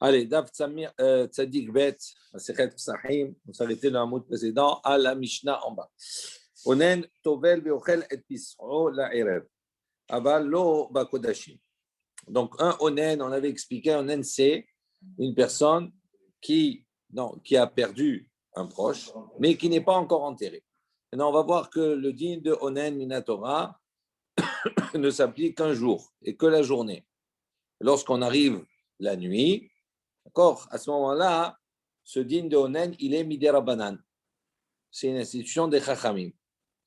Allez, Daf Tzadik Bet, Masechet Psachim, on s'arrêtait dans le mot précédent, à la Mishnah en bas. Onen Tovel Beochel et Pisro la Erev. Aval Lo Bakodashim. Donc, un Onen, on avait expliqué, Onen, c'est une personne qui a perdu un proche, mais qui n'est pas encore enterré. Maintenant, on va voir que le digne de Onen Minatora ne s'applique qu'un jour et que la journée. Lorsqu'on arrive la nuit, d'accord, à ce moment-là, ce digne de Onen, il est Miderabanan. C'est une institution des Chachamim.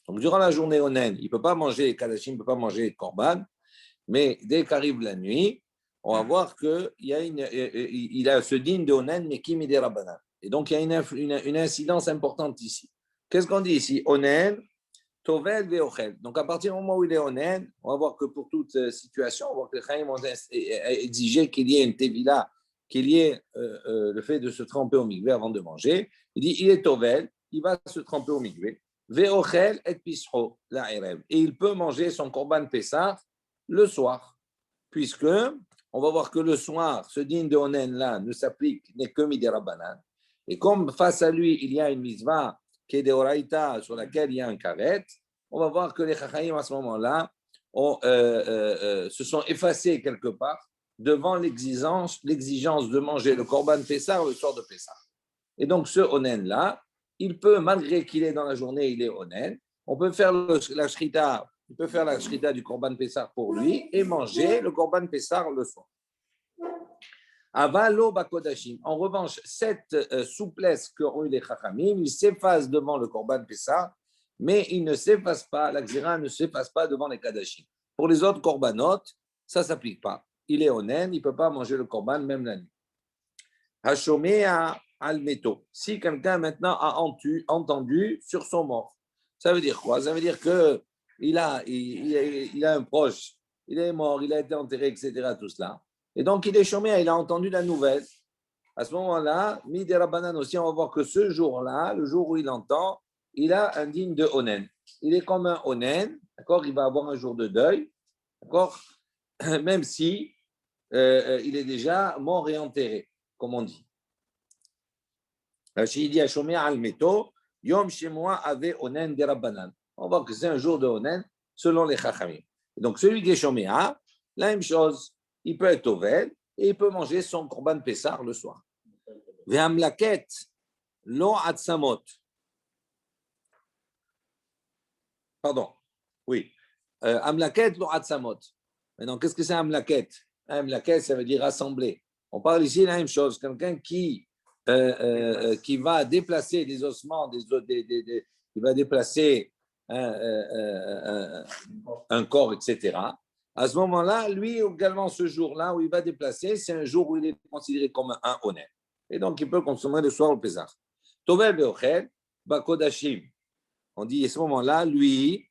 Donc, durant la journée Onen, il ne peut pas manger les Kadashim, il ne peut pas manger les Korban, mais dès qu'arrive la nuit, on va voir qu'il a ce digne de Onen, mais qui Miderabanan. Et donc, il y a une incidence importante ici. Qu'est-ce qu'on dit ici? Onen, Tovel veochel. Donc, à partir du moment où il est Onen, on va voir que pour toute situation, on va voir que les Chaim ont exigé qu'il y ait une tevila, qu'il y ait le fait de se tremper au migvé avant de manger. Il dit, il est Tovel, il va se tremper au migvé. Veochel et pisro, la erev. Et il peut manger son korban Pessah le soir, puisque on va voir que le soir, ce digne de Onen là ne s'applique, n'est que midirabanan. Et comme face à lui, il y a une mitzvah qui est des oraïta sur laquelle il y a un karet, on va voir que les chachaïm à ce moment-là se sont effacés quelque part devant l'exigence de manger le korban Pessah le soir de Pessah. Et donc ce Onen-là, il peut, malgré qu'il est dans la journée, il est Onen, on peut faire la shrita, il peut faire la shrita du korban Pessah pour lui et manger le korban Pessah le soir. Avalo bakodashim. En revanche, cette souplesse qu'ont eu les chachamim, ils s'effacent devant le korban Pessah, mais ils ne s'effacent pas, la xéra ne s'efface pas devant les kadashim. Pour les autres korbanot, ça ne s'applique pas. Il est onen, il ne peut pas manger le korban même la nuit. Hashomea almeto. Si quelqu'un maintenant a entendu sur son mort, ça veut dire quoi? Ça veut dire qu'il a un proche, il est mort, il a été enterré, etc. Tout cela. Et donc, il est chômé, il a entendu la nouvelle. À ce moment-là, Midi Rabbanan aussi, on va voir que ce jour-là, le jour où il entend, il a un digne de Onen. Il est comme un Onen, d'accord? Il va avoir un jour de deuil, d'accord? Même si il est déjà mort et enterré, comme on dit. Il dit à Shomé al-Meto, Yom Shemoa ave Onen de Rabbanan. On va voir que c'est un jour de Onen selon les Chachamim. Donc, celui qui est chômé, la même chose. Il peut être Tovel et il peut manger son korban Pessah le soir. Ve'amlaket lo atzamot. Pardon. Oui. Amlaket lo atzamot. Maintenant, qu'est-ce que c'est amlaket? Amlaket, ça veut dire rassembler. On parle ici de la même chose. Quelqu'un qui va déplacer des ossements, il va déplacer un corps, etc. À ce moment-là, lui également, ce jour-là où il va déplacer, c'est un jour où il est considéré comme un honnête. Et donc, il peut consommer le soir au Pessah. Tovel beochel, bakodashim. On dit à ce moment-là, lui,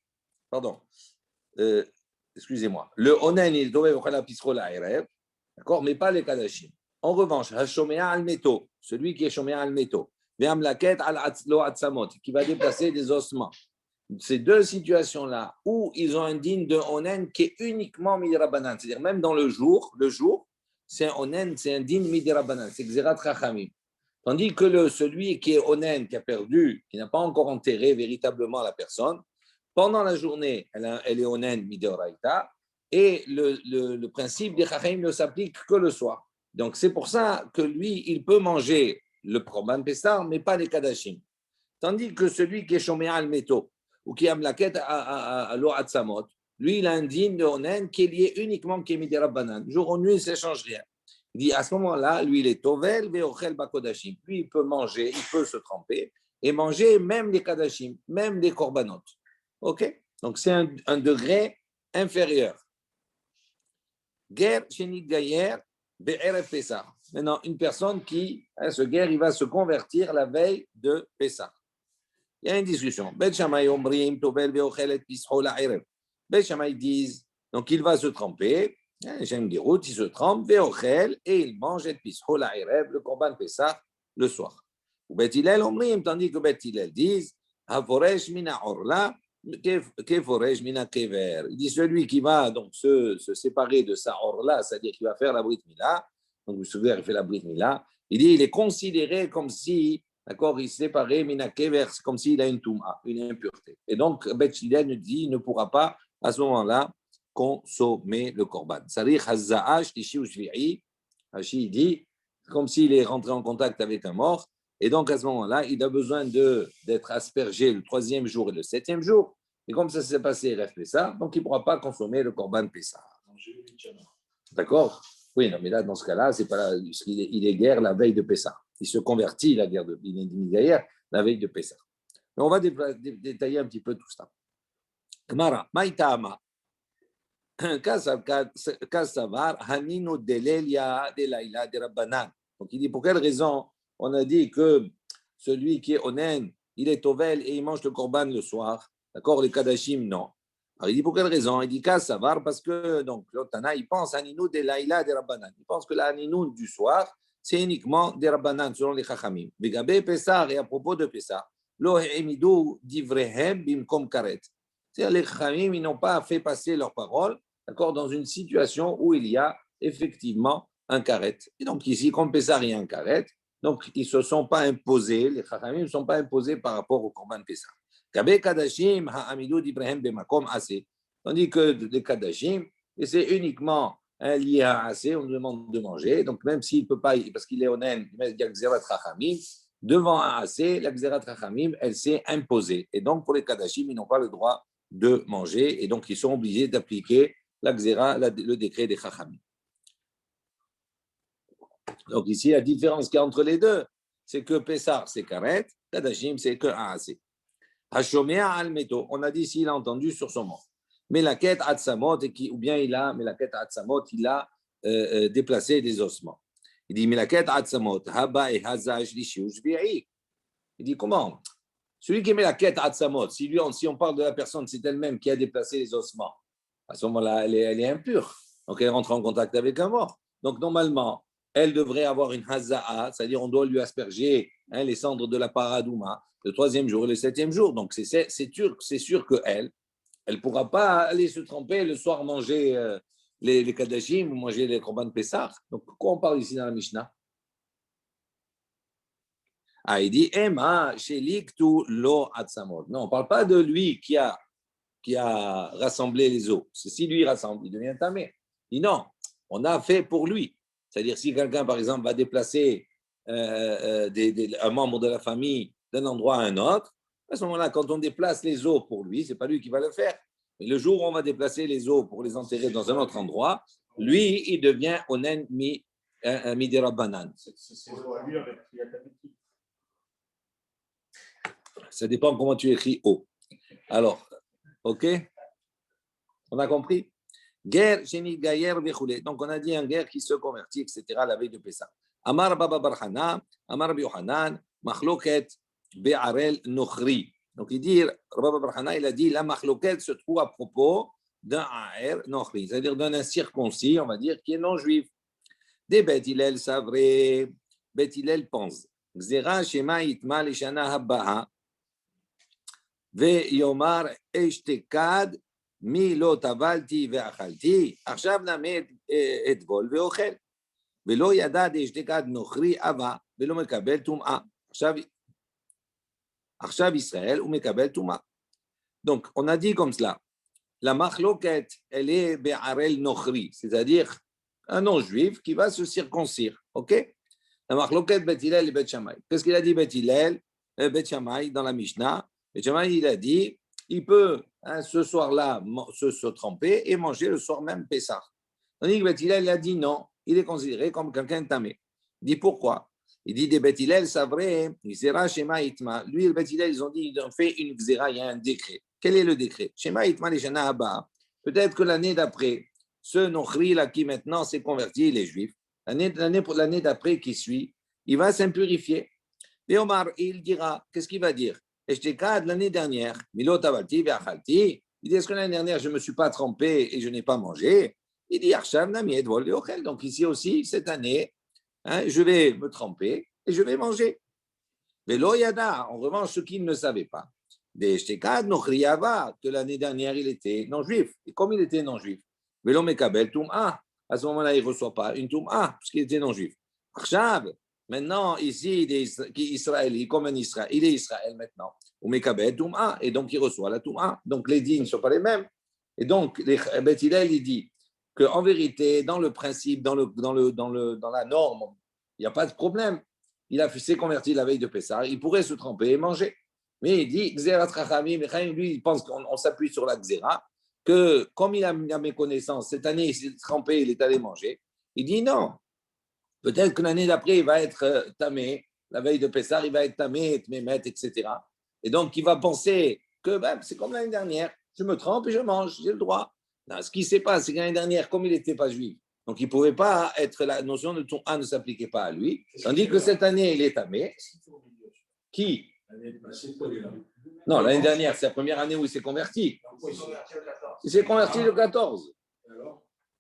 excusez-moi, le onen, il tovel beochel apisro la erev, d'accord, mais pas les kadashim. En revanche, hashomea al meto, celui qui est shomea al meto, ve'amlaket al lo atzamot, qui va déplacer des ossements. Ces deux situations-là où ils ont un digne de Onen qui est uniquement Midirabanan, c'est-à-dire même dans le jour, c'est un Onen, c'est un digne Midirabanan, c'est Xerat Chachamim. Tandis que celui qui est Onen, qui a perdu, qui n'a pas encore enterré véritablement la personne, pendant la journée, elle est Onen Midoraita, et le principe des Chachamim ne s'applique que le soir. Donc c'est pour ça que lui, il peut manger le Korban Pessah, mais pas les Kadashim. Tandis que celui qui est Shoméa al-Meto, ou qui a Mlaket à l'eau Atzamot, lui, il a un digne de Onen qui est lié uniquement qui est Midera Banan. Jour ou nuit, il ne change rien. Il dit à ce moment-là, lui, il est Tovel, Veochel Bakodashim. Lui, il peut manger, il peut se tremper et manger même les Kadashim, même les Korbanot. OK? Donc, c'est un degré inférieur. Guerre, Chénit Gayer, Be'erev Pessah. Maintenant, une personne qui, ce guerre, il va se convertir la veille de Pessah. Il y a une discussion. Bet Shammai omrim tovel veochel et pisro la erev. Bet Shammai disent donc il va se tremper. J'aime des routes, il se trempe veochel et il mange et pisro la erev le korban Pessah le soir. Ou Bet Hillel omrim tandis que Bet Hillel disent havoresh mina orla keforesh mina kever. Il dit celui qui va donc se séparer de sa orla, c'est-à-dire qui va faire la brit mila, Donc, vous vous souvenez, il fait la Brit Mila. Il dit il est considéré comme si, d'accord, il s'est séparé, Minakever, comme s'il a une Touma, une impureté. Et donc, Beth Hillel dit il ne pourra pas, à ce moment-là, consommer le Korban. C'est-à-dire, Hazza'ash, Tishi ou Shvi'i, Hachi, il dit, comme s'il est rentré en contact avec un mort. Et donc, à ce moment-là, il a besoin d'être aspergé le 3e jour et le 7e jour. Et comme ça s'est passé, Ref Pessah, donc il ne pourra pas consommer le Korban Pessah. D'accord? Oui, non, mais là, dans ce cas-là, c'est pas là, il est guerre la veille de Pessah. Il se convertit, la guerre de Midaïr, la veille de Pessah. Mais on va détailler un petit peu tout ça. Gemara, Maïtama. Kasavar, Hanino Delelia de Laila de Rabbanan. Donc il dit pour quelle raison on a dit que celui qui est onen, il est tovel et il mange le korban le soir. D'accord, les kadashim, non. Alors il dit pour quelle raison? Il dit Kasavar parce que donc l'Otana il pense Hanino de Laila de Rabbanan. Il pense que la Hanino du soir, c'est uniquement des Rabbanan selon les Chachamim. Begabe Pessah et à propos de Pessah, Lo Hemidu Divrehem Bimkom Karet. C'est-à-dire les Chachamim, ils n'ont pas fait passer leurs paroles. D'accord, dans une situation où il y a effectivement un karet. Et donc ici, comme Pessah, il y a un karet, donc ils ne se sont pas imposés, les chachamim ne sont pas imposés par rapport au korban Pessah. Kabe kadashim ha'amidou d'Ibrahim bemakom assez. Tandis que les kadashim, et c'est uniquement lié à assez, on nous demande de manger, donc même s'il ne peut pas, parce qu'il est honnête, il y a Xerat Chachamim, devant un assez, la Xerat Chachamim, elle s'est imposée. Et donc pour les kadashim, ils n'ont pas le droit de manger, et donc ils sont obligés d'appliquer la Xéra, le décret des Chachamim. Donc ici, la différence qu'il y a entre les deux, c'est que Pessah, c'est Karet, Kadashim, c'est que Aasé. Hashomea al-Meto, on a dit s'il a entendu sur son mort. Mais la quête Atsamot, ou bien il a déplacé des ossements. Il dit, mais la quête Atsamot, Haba et Hazaj, Lishiushbi'i. Il dit, comment? Celui qui met la quête Atsamot, si on parle de la personne, c'est elle-même qui a déplacé les ossements. À ce moment-là, elle est impure. Donc, elle rentre en contact avec un mort. Donc, normalement, elle devrait avoir une haza'a, c'est-à-dire on doit lui asperger les cendres de la paradouma le 3e jour et le 7e jour. Donc, c'est sûr qu'elle ne pourra pas aller se tremper le soir manger les kadashim ou manger les korban Pessah. Donc, pourquoi on parle ici dans la Mishnah? Ah, il dit, Emma, sheliktu lo atzamot. Non, on ne parle pas de lui qui a rassemblé les os. Si lui rassemble, il devient tamé. Il dit non, on a fait pour lui. C'est-à-dire si quelqu'un, par exemple, va déplacer un membre de la famille d'un endroit à un autre, à ce moment-là, quand on déplace les os pour lui, ce n'est pas lui qui va le faire. Mais le jour où on va déplacer les os pour les enterrer dans un autre endroit, lui, il devient onen midirabanan. Ça dépend comment tu écris O. Alors, ok? On a compris? Guerre, Sheni Gayer, Vechoulé. Donc, on a dit un guerre qui se convertit, etc., la veille de Pessah. Amar Baba Barhana, Amar Biohanan, Machloket, Be'arel, Nochri. Donc, il dit, Baba Barhana, il a dit, la Machloket se trouve à propos d'un Aer Nochri, c'est-à-dire d'un incirconcis, on va dire, qui est non-juif. Des Beth Hillel, c'est vrai, Beth Hillel pense. Xera, Shema, Itma, Lishana, Habbaha, ויאמר אשתקד מי לא טבלתי ואכלתי, עכשיו נמד אטבול ואוכל. ולא ידע דאשתקד נוכרי אבה ולא מקבל טומאה. עכשיו ישראל הוא מקבל טומאה. Donc, on a dit comme cela, la machloket, elle est be'arel nochri, c'est-à-dire un non-juif qui va se circoncire, ok? La machloket Bet Hillel et Bet Shammai. Qu'est-ce qu'il a dit Bet Hillel, Bet Shammai dans la Mishnah? Bet Shammai, il a dit, il peut ce soir-là se tremper et manger le soir même Pessah. Tandis que Bet Hillel, il a dit non, il est considéré comme quelqu'un de tamé. Il dit pourquoi? Il dit des Bet Hillel, c'est vrai, Xera Shema Itma. Lui et le Bet Hillel, ils ont dit, ils ont fait une Xera, il y a un décret. Quel est le décret? Shema Itma Leshana Haba. Peut-être que l'année d'après, ce Nochri là qui maintenant s'est converti, il est juif. L'année d'après qui suit, il va s'impurifier. Et Omar, il dira, qu'est-ce qu'il va dire? Eshtekad l'année dernière, Milot Avalti Ve'achalti. Il dit, est-ce que l'année dernière, je ne me suis pas trompé et je n'ai pas mangé? Il dit, Arshav Nami Edvol Ve'ochel. Donc ici aussi, cette année, je vais me tremper et je vais manger. Velo Yada, en revanche, ceux qui ne le savaient pas, que l'année dernière il était non-juif. Et comme il était non-juif, Velo Mekabel Tum'a, à ce moment-là, il ne reçoit pas une Touma, puisqu'il était non-juif. Achab, maintenant, ici, il est israélien, comme un Israël, il est Israël maintenant. Ou Mekabed Touma, et donc il reçoit la Touma. Donc les dits ne sont pas les mêmes. Et donc, Beth Hillel, il dit qu'en vérité, dans le principe, dans la norme, il n'y a pas de problème. Il s'est converti la veille de Pessah, il pourrait se tremper et manger. Mais il dit, Xerat Rachamim, lui, il pense qu'on s'appuie sur la Xera, que comme il a mes connaissances, cette année, il s'est trempé, il est allé manger. Il dit non. Peut-être que l'année d'après, il va être tamé, la veille de Pessah, il va être tamé, mémet, etc. Et donc, il va penser que c'est comme l'année dernière, je me trempe et je mange, j'ai le droit. Non, ce qui se passe, c'est que l'année dernière, comme il n'était pas juif, donc il ne pouvait pas être, la notion de ton A ne s'appliquait pas à lui, tandis que cette année, il est tamé. Qui? Non, l'année dernière, c'est la première année où il s'est converti. Il s'est converti le 14.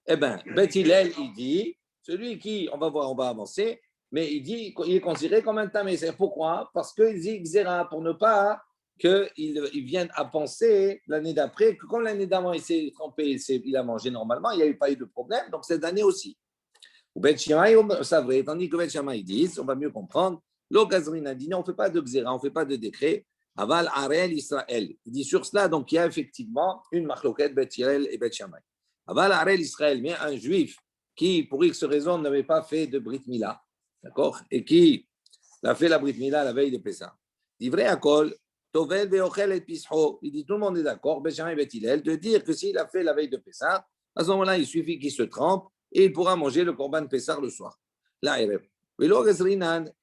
Eh bien, Beth Hillel, il dit, celui qui, on va voir, on va avancer, mais il dit qu'il est considéré comme un tamé. C'est pourquoi? Parce qu'il dit Xéra, pour ne pas qu'il vienne à penser l'année d'après, que comme l'année d'avant, il s'est trempé, il a mangé normalement, il n'y a pas eu de problème, donc cette année aussi. Beth Shammai, ça vrai, tandis que Beth Shammai dit, on va mieux comprendre, l'Ogazrin a dit non, on ne fait pas de Xéra, on ne fait pas de décret. Aval Arel Israël. Il dit sur cela, donc il y a effectivement une marloquette Beth Hillel et Beth Shammai. Aval Arel Israël, mais un juif qui, pour X raison, n'avait pas fait de Brit Mila, d'accord, et qui a fait la Brit Mila la veille de Pessah. Divrei Akol, Tovel Veochel et Pisho. Il dit tout le monde est d'accord, Beth Shammai et Beth Hillel, de dire que s'il a fait la veille de Pessah, à ce moment-là, il suffit qu'il se trempe et il pourra manger le Korban Pessah le soir. Là, et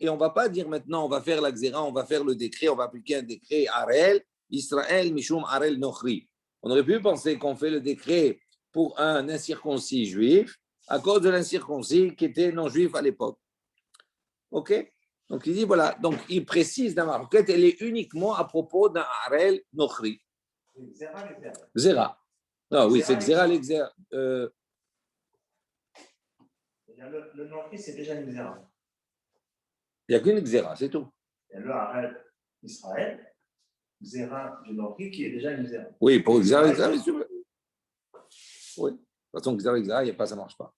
on ne va pas dire maintenant, on va faire la Xéra, on va faire le décret, on va appliquer un décret Arel, Israël, Mishum, Arel, Nochri. On aurait pu penser qu'on fait le décret pour un incirconcis juif à cause de l'incirconcis qui était non-juif à l'époque. OK? Donc il dit voilà, donc il précise dans la requête, elle est uniquement à propos d'un Arel, Nochri. Xéra. Non, oui, c'est Xéra, l'Exéra. Le Nochri, c'est déjà une Xéra. Il n'y a qu'une Xéra, c'est tout. Il y a le Arel Israël, Xéra du Nochri, qui est déjà une Xéra. Oui, pour Xéra, oui. De toute façon, Xéra, il n'y a pas, ça ne marche pas.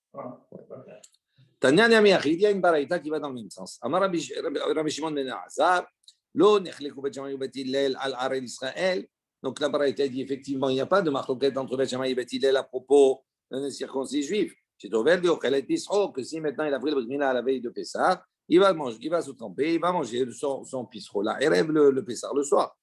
Tanya Namiachid, il y a une baraïta qui va dans le même sens. Amar Rabbi Shimon ben Azar, lo nechleku Bet Shammai u Bet Hillel al Arel Israël. Donc la baraïta dit effectivement, il n'y a pas de marloquette entre Bet Shammai et Bet Hillel à propos d'un circoncis juif. C'est Tovel Veochelet Pisro, que si maintenant il a pris le Brit Mila à la veille de Pessah, il va manger, il va se tremper, il va manger son pisro là, et rêve le Pessah le soir.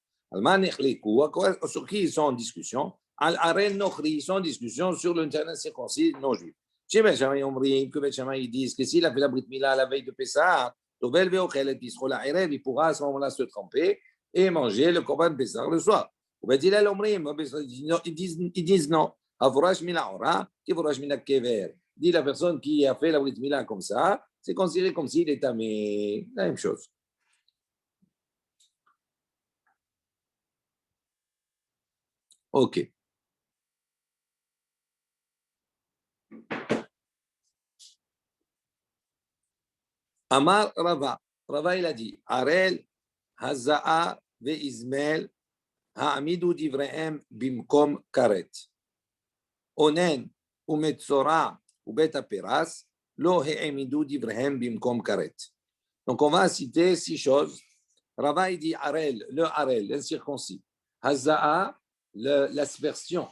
Sur qui ils sont en discussion? Al-Arel Nochri, ils sont en discussion sur l'internet circoncis non-juif. Chez Ben Shammai, que Ben Shammai, ils disent que s'il a fait la Brit Mila à la veille de Pessah, Tovel Veochelet Pisro là, et rêve, il pourra à ce moment-là se tremper et manger le Korban Pessah le soir. Ils disent non. Avorash mina ora, Avorash mina kever. Dit la personne qui a fait la Brit Mila comme ça, c'est considéré comme s'il est tamé. La même chose. Ok. Amar Rava. Rava, il a dit Arel, Haza'a, Ve'izmel, Ha'amidu divrehem bimkom karet. Onen, Umetzora, Ubet aperas, Lo he'amidu divrehem bimkom karet. Donc, on va citer 6 choses. Rava, il dit Arel, l'incirconcis. Haza'a, l'aspersion.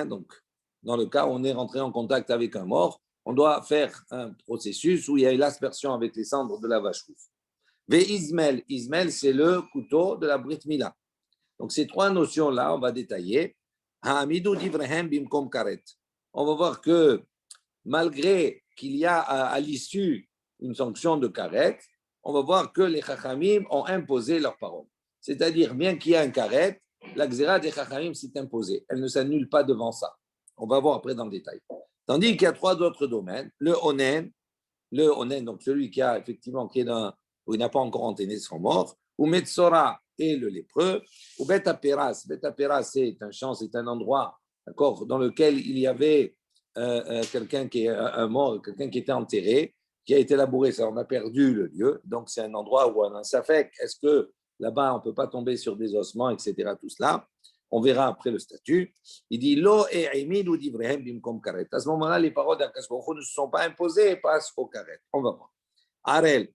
Donc, dans le cas où on est rentré en contact avec un mort, on doit faire un processus où il y a l'aspersion avec les cendres de la vache rousse. Ve'izmel, Izmel, c'est le couteau de la Brit Mila. Donc, ces 3 notions-là, on va détailler. Ha'amidu divrehem bimkom karet. On va voir que malgré qu'il y a à l'issue une sanction de karet, on va voir que les chachamim ont imposé leur parole. C'est-à-dire, bien qu'il y ait un karet, la xéra des chachamim s'est imposée. Elle ne s'annule pas devant ça. On va voir après dans le détail. Tandis qu'il y a 3 autres domaines. Le onen, donc celui qui a effectivement, où il n'a pas encore entraîné son mort, ou Metzora et le lépreux, ou Bet aperas. Bet aperas, c'est un champ, c'est un endroit, d'accord, dans lequel il y avait quelqu'un qui est un mort, quelqu'un qui était enterré, qui a été labouré, ça, on a perdu le lieu, donc c'est un endroit où on a un safek, est-ce que là-bas on ne peut pas tomber sur des ossements, etc., tout cela. On verra après le statut. Il dit Lo ou d'Ivrehem bimkom karet. À ce moment-là, les paroles d'Akash Baruch Hu ne se sont pas imposées et passent au karet. On va voir. Arel.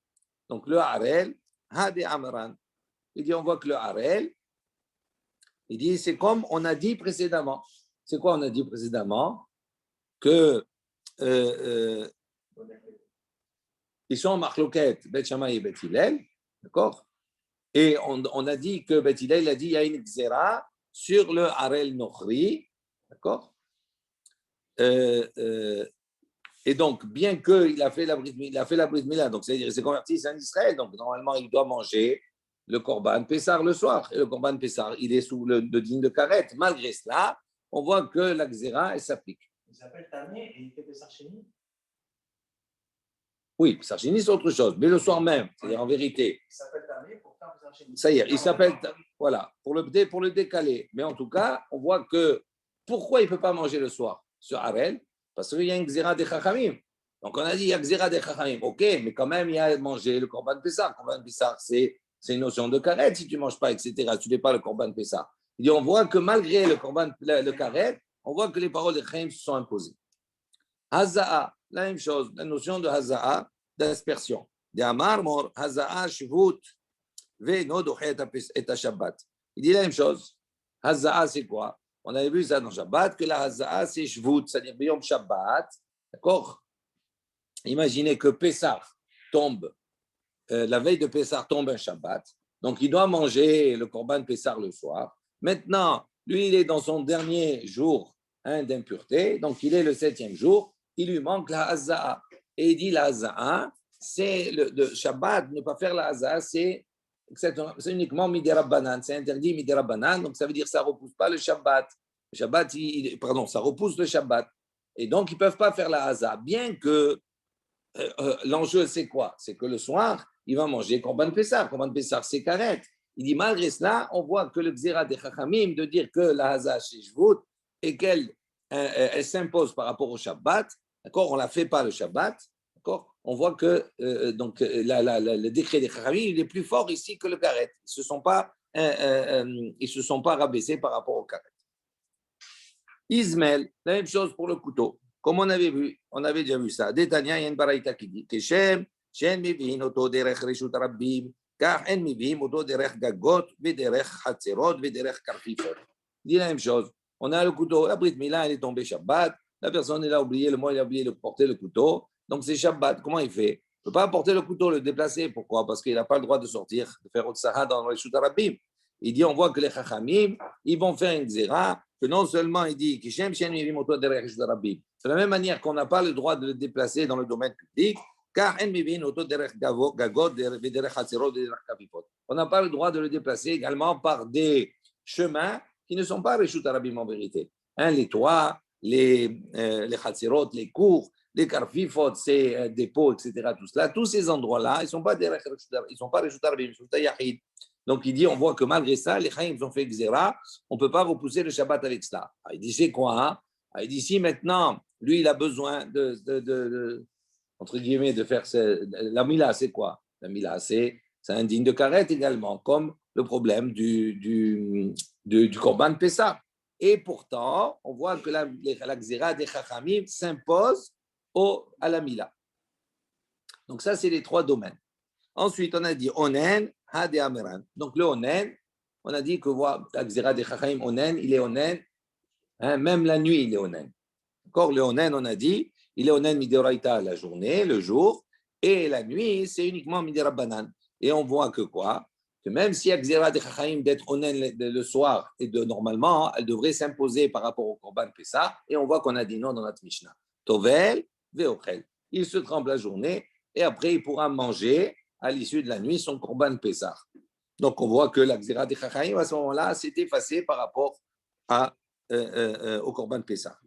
Donc le Arel, Hade Amran. Il dit on voit que le Arel, il dit c'est comme on a dit précédemment. C'est quoi on a dit précédemment? Que ils sont en marloquette, Bet Shammai et Bet Hillel, d'accord? Et on a dit que Bet Hillel a dit il y a une xéra sur le Harel Nochri, d'accord? Et donc, bien qu'il a fait la brit mila, donc c'est-à-dire qu'il s'est converti, c'est un Israël, donc normalement il doit manger le Korban Pessar le soir. Et le Korban Pessar, il est sous le digne de Karet. Malgré cela, on voit que la xéra, elle s'applique. Il s'appelle Tamé et il fait Pessar Chéni. Oui, Pessar Chéni, c'est autre chose, mais le soir même, c'est-à-dire en vérité. Il s'appelle Tamé pour faire Pessar Chéni. Ça y est, il s'appelle, voilà, pour le décaler. Mais en tout cas, on voit que pourquoi il ne peut pas manger le soir sur Harel? Parce qu'il y a une xéra des Chachamim. Donc on a dit il y a xéra des Chachamim. Ok, mais quand même, il y a manger le Korban Pessah. Le Korban Pessah, c'est une notion de karet. Si tu ne manges pas, etc., tu n'es pas le Korban Pessah. Il dit, on voit que malgré le karet, on voit que les paroles des Chaim se sont imposées. Haza'a, la même chose, la notion de Haza'a, d'aspersion. De Amar Mor, Haza'a, Shvut, Ve'no dochet et Shabbat. Il dit la même chose. Haza'a, c'est quoi? On avait vu ça dans Shabbat, que la Haza'a, c'est Shvut, c'est-à-dire Yom Shabbat. D'accord? Imaginez que Pessah tombe, la veille de Pessah tombe un Shabbat. Donc, il doit manger le Korban Pessah le soir. Maintenant, lui, il est dans son dernier jour d'impureté. Donc, il est le 7e jour. Il lui manque la Haza'a. Et il dit la Haza'a, c'est le Shabbat, ne pas faire la Haza'a, c'est uniquement Midera Banan. C'est interdit Midera Banan. Donc, ça veut dire que ça ne repousse pas le Shabbat. Le Shabbat, ça repousse le Shabbat. Et donc, ils ne peuvent pas faire la Haza'a. Bien que l'enjeu, c'est quoi? C'est que le soir, il va manger Korban Pessah. Korban Pessah, c'est karet. Il dit, malgré cela, on voit que le xéra des Chachamim de dire que la Haza'a chez Shvut et qu'elle elle s'impose par rapport au Shabbat, d'accord? On ne la fait pas le Shabbat, d'accord? On voit que le décret des Chachamim, il est plus fort ici que le karet. Ils ne se sont pas rabaissés par rapport au karet. Ismaël, la même chose pour le couteau. Comme on avait déjà vu ça. Détania, il y a une baraïta qui dit Keshem, Shen mivin auto derech reshut rabbim, car en mivin auto derech gagot, vederech hatzerot, vederech karfifot. Il dit la même chose. On a le couteau, la Brit Mila, elle est tombée Shabbat, la personne, elle a oublié le mot, elle a oublié de porter le couteau, donc c'est Shabbat. Comment il fait? Il ne peut pas porter le couteau, le déplacer. Pourquoi? Parce qu'il n'a pas le droit de sortir, de faire Otsaha dans le Reshut Rabbim. Il dit, on voit que les Chachamim, ils vont faire une xéra, que non seulement il dit, de la même manière qu'on n'a pas le droit de le déplacer dans le domaine public, car on n'a pas le droit de le déplacer également par des chemins qui ne sont pas Reshut Rabim en vérité. Les toits, les chatzirot, les cours, les karfifot, c'est des pots, etc. Tout cela, tous ces endroits-là, ils ne sont pas Reshut Rabim, ils sont Yahid. Donc, il dit, on voit que malgré ça, les Chaim ont fait Xéra, on ne peut pas repousser le Shabbat avec cela. Il dit, c'est quoi hein? Il dit, si maintenant, lui, il a besoin entre guillemets, de faire la Mila, c'est quoi? La Mila, c'est indigne de Karet également, comme le problème du Korban Pessah. Et pourtant, on voit que la Xéra des Chachamim s'impose à la Mila. Donc, ça, c'est les trois domaines. Ensuite, on a dit Onen, Hade Ameran. Donc, le Onen, on a dit que la Xéra des Chachamim, Onen, il est Onen, même la nuit, il est Onen. Encore le Onen, on a dit, il est Onen Midoraita la journée, le jour, et la nuit, c'est uniquement Midirabanan. Et on voit que quoi? Que même si la Xéra des Chachamim d'être Onen le soir, et normalement, elle devrait s'imposer par rapport au Korban Pessah, et on voit qu'on a dit non dans notre Mishnah. Tovel, Veochel. Il se trempe la journée, et après, il pourra manger à l'issue de la nuit son Korban Pessah. Donc, on voit que la Xéra des Chachamim, à ce moment-là, s'est effacée par rapport au Korban Pessah.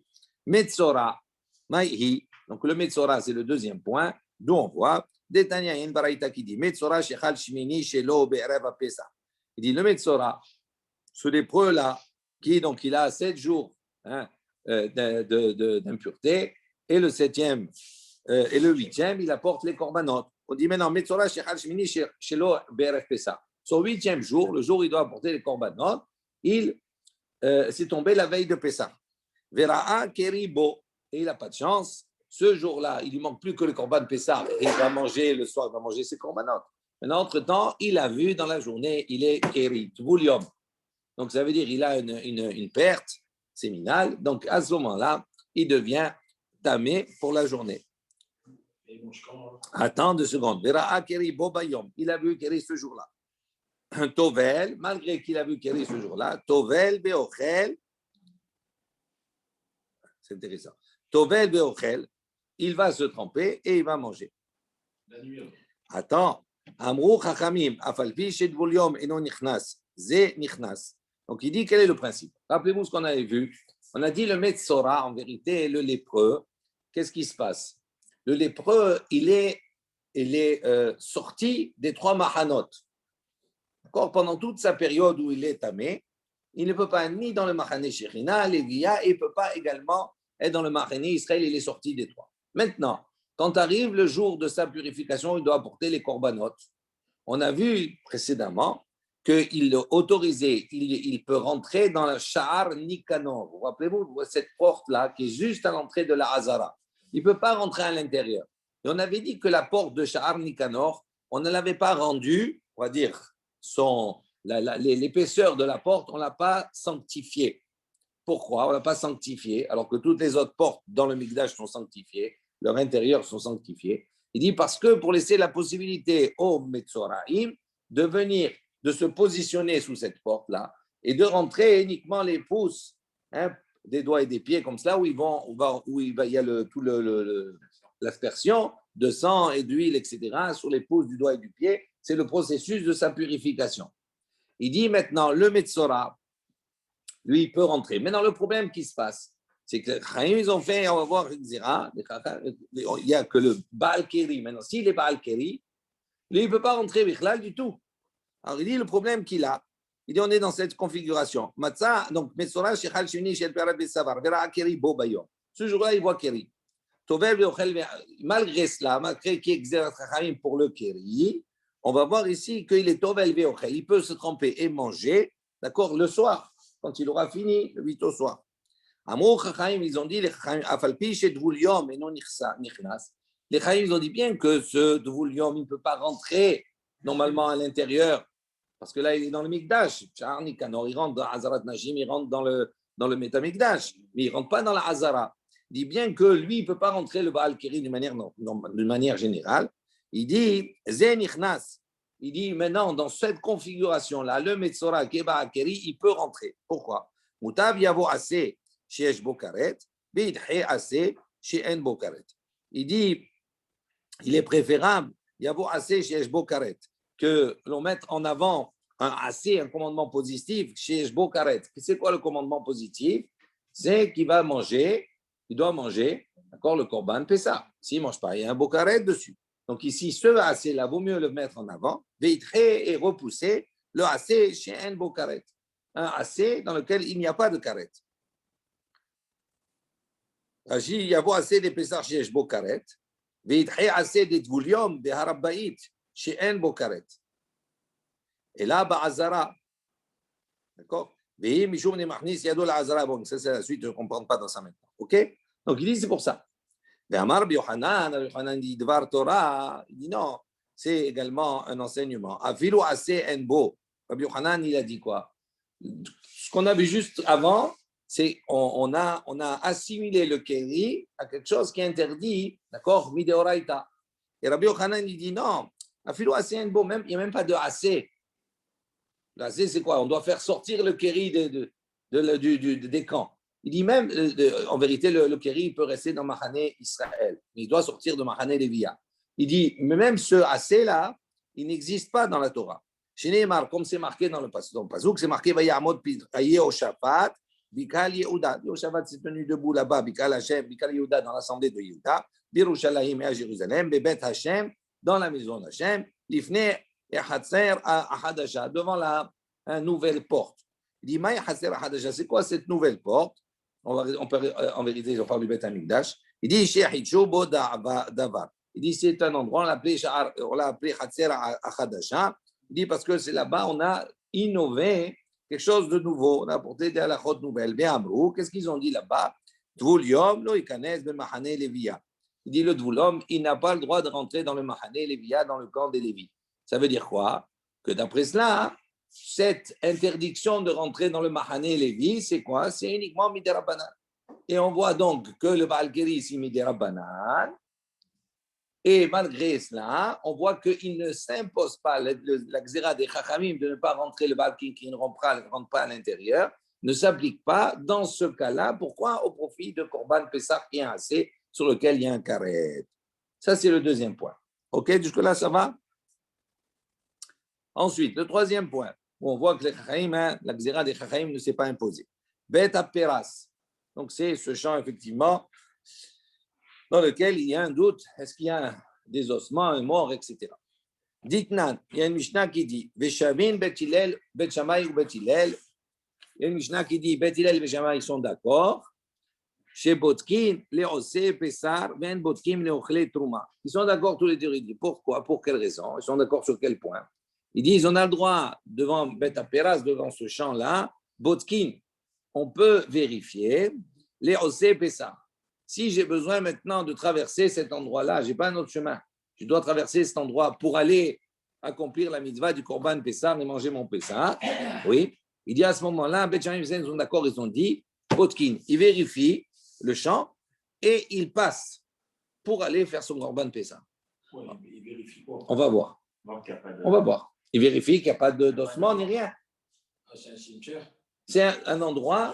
Metzora, Maïhi. Donc, le Metzora, c'est le deuxième point, d'où on voit, Détania, il y a une baraïta qui dit Metzora, Shechal Shmini, Shelo, Be'erev Pessah. Il dit le Metzora, ce lépreux-là, donc il a 7 jours d'impureté, et le 7e et le 8e, il apporte les korbanot. On dit maintenant, Metzora, Shechal Shmini, Shelo, Be'erev Pessah. Son 8e jour, le jour où il doit apporter les korbanot, il c'est tombé la veille de Pessah. Vera'a keribo. Et il n'a pas de chance. Ce jour-là, il ne lui manque plus que le korban Pessah. Il va manger le soir, il va manger ses korbanot. Maintenant, entre-temps, il a vu dans la journée, il est keri, tvoulium. Donc, ça veut dire qu'il a une perte séminale. Donc, à ce moment-là, il devient tamé pour la journée. Attends 2 secondes. Vera'a keri bobayom. Il a vu keri ce jour-là. Tovel, malgré qu'il a vu keri ce jour-là, Tovel beochel. C'est intéressant. Tovel beochel, il va se tremper et il va manger. Attends. Amrou chachamim, afalpi shedvul yom eno nichnas, ze nichnas. Donc il dit quel est le principe. Rappelez-vous ce qu'on avait vu. On a dit le Metzora, en vérité, le lépreux. Qu'est-ce qui se passe? Le lépreux, il est sorti des 3 mahanot. D'accord? Pendant toute sa période où il est tamé, il ne peut pas ni dans le Mahane Shechina, Lévia, et il ne peut pas également être dans le Mahane Israël, il est sorti des 3. Maintenant, quand arrive le jour de sa purification, il doit apporter les korbanot. On a vu précédemment qu'il est autorisé, il peut rentrer dans la Sha'ar Nikanor. Vous rappelez-vous cette porte-là qui est juste à l'entrée de la Hazara. Il ne peut pas rentrer à l'intérieur. Et on avait dit que la porte de Sha'ar Nikanor, on ne l'avait pas rendue, on va dire, l'épaisseur de la porte, on ne l'a pas sanctifiée. Pourquoi on ne l'a pas sanctifiée alors que toutes les autres portes dans le Mikdash sont sanctifiées, leurs intérieurs sont sanctifiés? Il dit parce que pour laisser la possibilité aux Metzoraïm de se positionner sous cette porte-là et de rentrer uniquement les pouces des doigts et des pieds comme cela où il y a l'aspersion de sang et d'huile, etc. sur les pouces du doigt et du pied. C'est le processus de sa purification. Il dit maintenant, le Metzora, lui, il peut rentrer. Maintenant, le problème qui se passe, c'est que ils ont fait, on va voir, il n'y a que le Baal Keri. Maintenant, s'il est Baal Keri, lui, il ne peut pas rentrer Bichlal du tout. Alors, il dit le problème qu'il a, il dit on est dans cette configuration. Matzah, donc, Metzora, Shechal Shuni, Shel Perat Besavar, Vera Keri Bo Bayon. Ce jour-là, il voit Keri. Malgré cela, malgré qu'il exerce pour le Keri, on va voir ici qu'il est Tovel Veochel. Il peut se tremper et manger, d'accord, le soir, quand il aura fini, le 8 au soir. Amrou Chachaim, ils ont dit, les Afalpi chez Dvuliom et non Nichnas. Les Chachaim, ils ont dit bien que ce Dvuliom, il ne peut pas rentrer normalement à l'intérieur, parce que là, il est dans le Mikdash. Sha'ar Nikanor, il rentre dans Hazarat Najim, il rentre dans le Metamikdash, mais il ne rentre pas dans la Hazara. Il dit bien que lui, il ne peut pas rentrer le Baal Keri d'une manière générale. Il dit, Zenichnas. Il dit maintenant, dans cette configuration-là, le Metzora Keba Keri, il peut rentrer. Pourquoi? Mutav Yavo Assez Sheesh Bokaret, Bidhe Assez Sheen Bokaret. Il dit, il est préférable, Yavo Assez Sheesh Bokaret, que l'on mette en avant un Assez, un commandement positif, Sheesh Bokaret. C'est quoi le commandement positif? C'est qu'il va manger, il doit manger, d'accord, le Korban Pessah. S'il ne mange pas, il y a un Bokaret dessus. Donc ici, ce assez-là, vaut mieux le mettre en avant, et repousser le assez chez un beau karet. Un assez dans lequel il n'y a pas de karet. Il y a beau assez d'épaisseur chez un beau karet, et assez de tvoulium, de harabbaït, chez un beau karet. Et là, ba'azara. D'accord? Bon, ça c'est la suite, je ne comprends pas dans ça maintenant. Ok? Donc il dit c'est pour ça. Amar Yohanan dit Dvar Torah, il dit non, c'est également un enseignement. Afilu assez enbo. Rabbi Yohanan, il a dit quoi? Ce qu'on a vu juste avant, c'est on a assimilé le keri à quelque chose qui est interdit, d'accord, mideoraita. Et Rabbi Yohanan, il dit non, afilu assez enbo, même il n'y a même pas de assez. Assez, c'est quoi? On doit faire sortir le keri des camps. Il dit même, en vérité, le Kéri peut rester dans Mahane Israël. Il doit sortir de Mahane Lévia. Il dit, mais même ce assez-là, il n'existe pas dans la Torah. Chez Neymar, comme c'est marqué dans le Pasouk, c'est marqué Vayamod Yehoshaphat, Bikal Yehuda. Yehoshaphat s'est tenu debout là-bas, Bikal Hashem, Bikal Yehuda dans l'assemblée de Yehuda, Birushalayim et à Jérusalem, Bebet Hashem, dans la maison d'Hashem, Lifne et Hatzer à Hadasha, devant la nouvelle porte. Il dit, Maï Hatzer à Hadasha, c'est quoi cette nouvelle porte? On peut, en vérité, on parle du Beth Amikdash. Il dit, il dit, c'est un endroit, on l'a appelé Hatzer Achadasha. Il dit, parce que c'est là-bas, on a innové quelque chose de nouveau. On a apporté des halachot nouvelles. Ve'amrou, qu'est-ce qu'ils ont dit là-bas? Tvul yom lo ikanes b'machane Lévia. Il dit le Dvoulom, il n'a pas le droit de rentrer dans le Mahane Lévia, dans le camp des Lévis. Ça veut dire quoi? Que d'après cela, cette interdiction de rentrer dans le Mahane Lévi, c'est quoi? C'est uniquement Midirabanan. Et on voit donc que le Baal Keri, c'est Midirabanan. Et malgré cela, on voit qu'il ne s'impose pas la xéra des Chachamim de ne pas rentrer, le Baal Keri qui ne rentre pas à l'intérieur, ne s'applique pas dans ce cas-là. Pourquoi? Au profit de Korban Pessah qui est assez sur lequel il y a un carré. Ça, c'est le deuxième point. OK, jusque-là, ça va? Ensuite, le troisième point, où on voit que la xéra des Chachaim ne s'est pas imposée. Bet Peras. Donc, c'est ce champ, effectivement, dans lequel il y a un doute. Est-ce qu'il y a des ossements, un mort, etc. Ditnan, il y a une Mishnah qui dit Veshavin, Bet Hillel, Bet Shammai ou Bet Hillel. Il y a une Mishnah qui dit Bet Hillel et Bet Shammai sont d'accord. Chez Botkin, les Osé, Pessar, Ben Botkin, les Ochle, Trouma. Ils sont d'accord tous les deux. Pourquoi? Pour quelle raison? Ils sont d'accord sur quel point? Ils disent on a le droit, devant Bet Peras, devant ce champ-là, Botkin, on peut vérifier les Osé, Pessar. Si j'ai besoin maintenant de traverser cet endroit-là, je n'ai pas un autre chemin. Je dois traverser cet endroit pour aller accomplir la mitzvah du Korban Pessar et manger mon Pessar. Oui. Il dit à ce moment-là, Bet Shammai sont d'accord, ils ont dit Botkin, ils vérifient le champ et il passe pour aller faire son Korban Pessah. Ouais, il vérifie quoi? On va voir. On va voir. Il vérifie qu'il n'y a pas d'ossement ni rien. C'est un cimetière. C'est un endroit,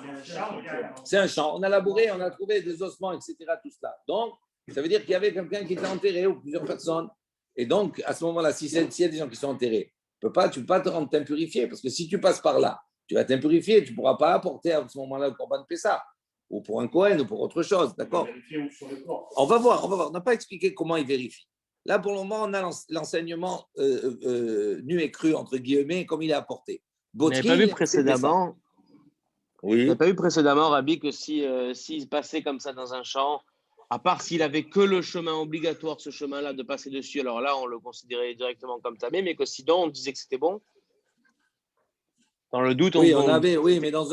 c'est un champ. On a labouré, on a trouvé des ossements, etc. Tout cela. Donc, ça veut dire qu'il y avait quelqu'un qui était enterré ou plusieurs personnes. Et donc, à ce moment-là, s'il y a des gens qui sont enterrés, tu ne peux pas te rendre t'impurifier parce que si tu passes par là, tu vas t'impurifier, tu ne pourras pas apporter à ce moment-là le Korban Pessah. Ou pour un Kohen, ou pour autre chose, d'accord? On va voir. On n'a pas expliqué comment il vérifie. Là, pour le moment, on a l'enseignement nu et cru, entre guillemets, comme il est apporté. Vous n'avez pas vu précédemment, oui. Rabbi, que s'il passait comme ça dans un champ, à part s'il avait que le chemin obligatoire, ce chemin-là, de passer dessus, alors là, on le considérait directement comme tamé, mais que sinon, on disait que c'était bon? Dans le doute, oui, mais dans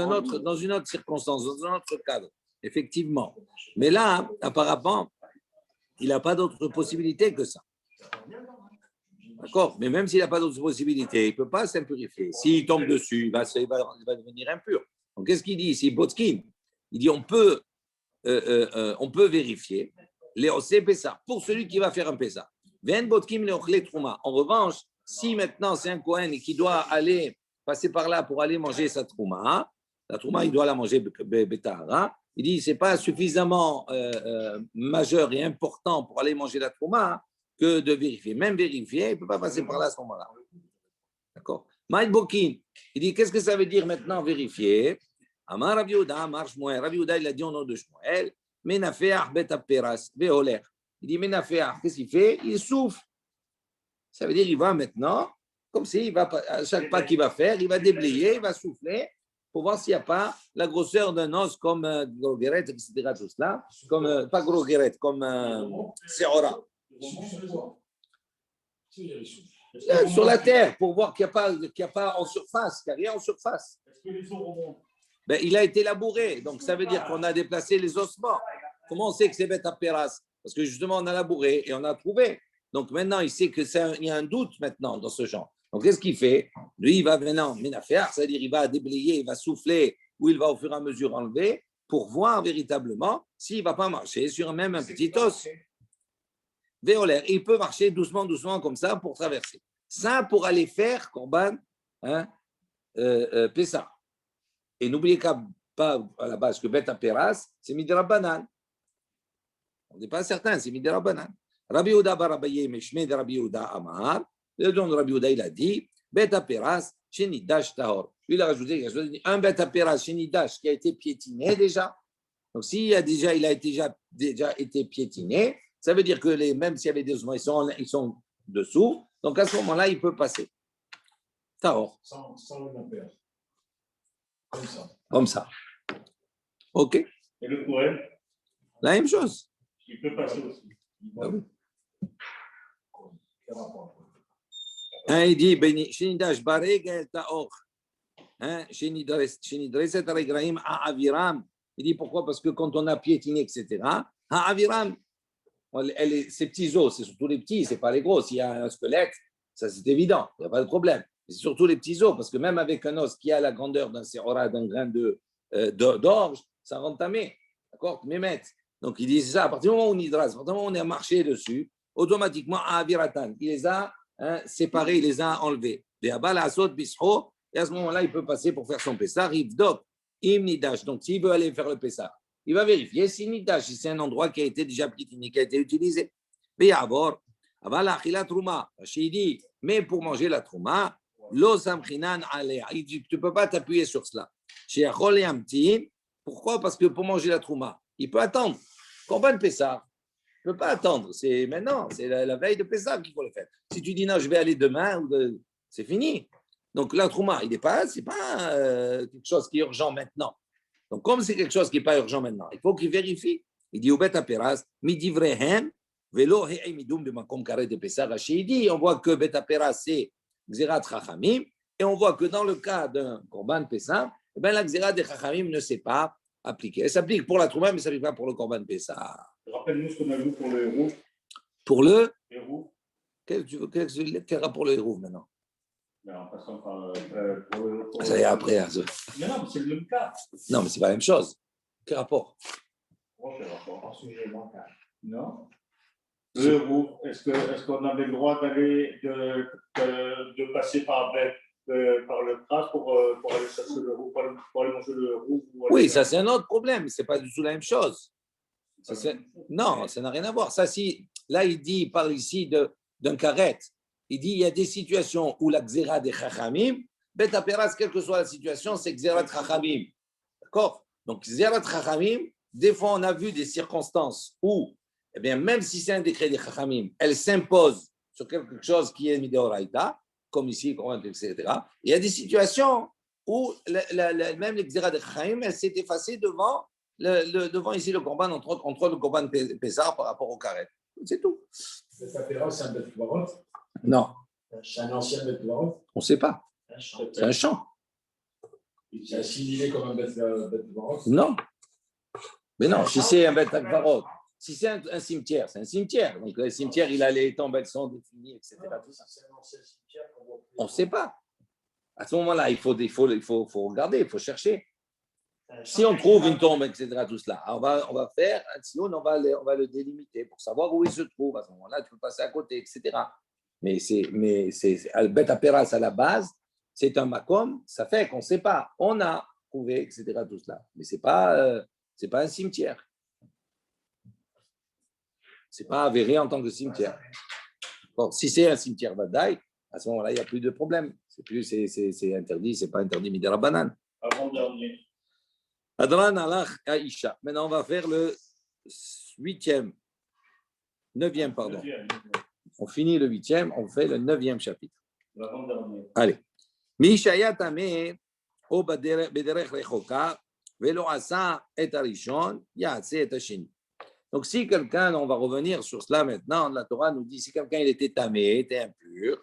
une autre circonstance, dans un autre cadre, effectivement. Mais là, apparemment, il n'a pas d'autre possibilité que ça. D'accord? Mais même s'il n'a pas d'autre possibilité, il ne peut pas s'impurifier. S'il tombe dessus, il va devenir impur. Donc, qu'est-ce qu'il dit ici? Botkin. Il dit on peut vérifier les osé Pessah pour celui qui va faire un Pessah. Ven Botkin le ochle trouma. En revanche, si maintenant c'est un Kohen qui doit aller passer par là pour aller manger sa trouma. La trouma, il doit la manger betahara. Il dit c'est pas suffisamment majeur et important pour aller manger la trouma que de vérifier. Même vérifier, il ne peut pas passer par là à ce moment-là. D'accord? Maïd Bokin, il dit qu'est-ce que ça veut dire maintenant vérifier? Amar Rabbi Yehuda, Amar Shmuel. Rabbi Yehuda, il a dit au nom de Shmuel, Menafeach bet aperas veoler. Il dit Menafeach, qu'est-ce qu'il fait? Il souffle. Ça veut dire il va maintenant. Comme si il va, à chaque pas qu'il va faire, il va déblayer, il va souffler pour voir s'il n'y a pas la grosseur d'un os comme gros guéret, etc. Tout cela, comme, pas gros guéret, comme Seora. Sur la terre, pour voir qu'il n'y a pas en surface, qu'il n'y a rien en surface. Est-ce que les os remontent? Ben, il a été labouré, donc ça veut dire qu'on a déplacé les ossements. Comment on sait que c'est Bet Peras? Parce que justement, on a labouré et on a trouvé. Donc maintenant, il sait qu'il y a un doute maintenant dans ce genre. Donc, qu'est-ce qu'il fait? Lui, il va maintenant, c'est-à-dire il va déblayer, il va souffler, ou il va au fur et à mesure enlever, pour voir véritablement s'il ne va pas marcher sur même un petit os. Véolaire. Il peut marcher doucement, doucement, comme ça, pour traverser. Ça, pour aller faire Korban Pessah. Et n'oubliez pas à la base que Bet Peras, c'est Midrabanan. On n'est pas certain, c'est Midrabanan. Rabbi Yehuda bar Abaye, Meshme de Rabbi Yehuda Amar. Le don de Rabbi Yehuda, il a dit Bet Peras, Shenidash Tahor. Lui, il a rajouté un Bet Peras, Shenidash, qui a été piétiné déjà. Donc, s'il a déjà été piétiné, ça veut dire que même s'il y avait des ossements, ils sont dessous. Donc, à ce moment-là, il peut passer. Tahor. Sans le père. Comme ça. Comme ça. OK. Et le Kohen? La même chose. Il peut passer aussi. Ah oui. Il dit, Shenidash Bareg El Taor. hein, chez Nidreset Aregraim à Aviram. Il dit pourquoi? Parce que quand on a piétiné, etc., à Aviram, ces petits os, c'est surtout les petits, c'est pas les gros. S'il y a un squelette, ça c'est évident, il n'y a pas de problème. C'est surtout les petits os, parce que même avec un os qui a la grandeur d'un séora, d'un grain d'orge, ça rend tamé. D'accord? Mémet. Donc il dit ça, à partir du moment où on hydras, à partir du moment où on a marché dessus, automatiquement, à Aviratan, il les a séparés, il les a enlevés. Et à ce moment-là, il peut passer pour faire son Pessah. Rivdok, im nidash. Donc s'il veut aller faire le Pessah, il va vérifier si nidash, si c'est un endroit qui a été déjà piétiné, qui a été utilisé. Et d'abord, il dit, mais pour manger la trouma, tu ne peux pas t'appuyer sur cela. Pourquoi? Parce que pour manger la trouma, il peut attendre. Corban Pessah, il ne peut pas attendre. C'est maintenant, c'est la veille de Pessah qu'il faut le faire. Si tu dis non, je vais aller demain, c'est fini. Donc la trouma, c'est pas quelque chose qui est urgent maintenant. Donc comme c'est quelque chose qui n'est pas urgent maintenant, il faut qu'il vérifie. Il dit au bet aperas, midi vrehem, velo heimidum de makom karet de Pessah. Il dit, on voit que bet aperas c'est Xerat Chachamim, et on voit que dans le cas d'un Korban Pessah, eh bien, la Xerat de Chachamim ne s'est pas appliquée. Elle s'applique pour la Trouma, mais ça ne s'applique pas pour le Korban Pessah. Rappelle-nous ce qu'on a vu pour le héros. Pour le Héros. Quel rapport le héros maintenant? En passant par pour ça y est après. Hein, non, c'est le même cas. Non, mais ce n'est pas la même chose. Quel rapport? Quel rapport? Sujet bancal. Non. Le héros, est-ce qu'on avait le droit d'aller de passer par le trace pour aller chercher le roux, pour aller manger le roux? Oui, ça c'est un autre problème. C'est pas du tout la même chose. Non, ça n'a rien à voir. Ça, là, il parle ici d'un karet. Il dit il y a des situations où la xéra des chachamim, bet aperas, quelle que soit la situation, c'est xéra de chachamim. D'accord? Donc, xéra de chachamim, des fois, on a vu des circonstances où, eh bien, même si c'est un décret des chachamim, elle s'impose sur quelque chose qui est mideoraïta, comme ici, etc. Il y a des situations où même les xéra des chachamim, elle s'est effacée devant ici le korban, entre le korban Pessah par rapport au karet. C'est tout. Bet Aperas, c'est un bête varot? Non. C'est un ancien bête varot? On ne sait pas. C'est un champ. C'est assimilé comme un bête varot? Non. Mais non, si c'est un bête varot, si c'est un cimetière, c'est un cimetière. Donc le cimetière, il a les temps, elles sont définies, etc. C'est un ancien cimetière qu'on voit plus. On ne sait pas. À ce moment-là, il faut regarder, il faut chercher. Si on trouve une tombe, etc., tout cela, on va faire, sinon on va le délimiter pour savoir où il se trouve. À ce moment-là, tu peux passer à côté, etc. Mais c'est Bet Aperas à la base, c'est un makom, ça fait qu'on ne sait pas. On a trouvé, etc., tout cela. Mais c'est pas un cimetière. C'est pas avéré en tant que cimetière. Bon, si c'est un cimetière Vadaï, à ce moment-là, il n'y a plus de problème. C'est interdit, c'est pas interdit midera banane. Avant-dernier. Adran alach Aisha. Maintenant, on va faire le 9e, pardon. On finit le 8e, on fait le 9e chapitre. L'avant-dernier. Allez. Mishaya tameh o bederech rechoka velo asa et arishon ya'ase et hasheni. Donc, si quelqu'un, on va revenir sur cela maintenant, la Torah nous dit si quelqu'un il était tamé, était impur,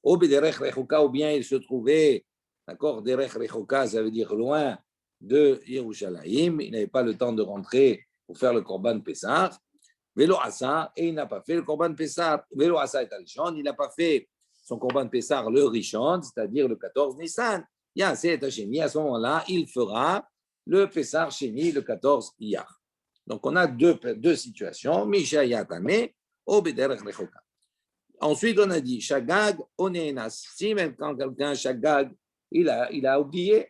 au bederech rechoka, ou bien il se trouvait, d'accord, derech rechoka, ça veut dire loin de Yerushalayim, il n'avait pas le temps de rentrer pour faire le Korban Pessah, Velo Asa, et il n'a pas fait le Korban Pessah, Velo Asa et Arishon, il n'a pas fait son Korban Pessah le Rishon, c'est-à-dire le 14 Nissan, Ya'ase et Hasheni, à ce moment-là, il fera le Pessah Sheni le 14 Iyar. Donc on a deux situations, Misha Yatame, Obederech Rechoka. Ensuite, on a dit Shagag Onenas, si même quand quelqu'un Shagag, il a oublié,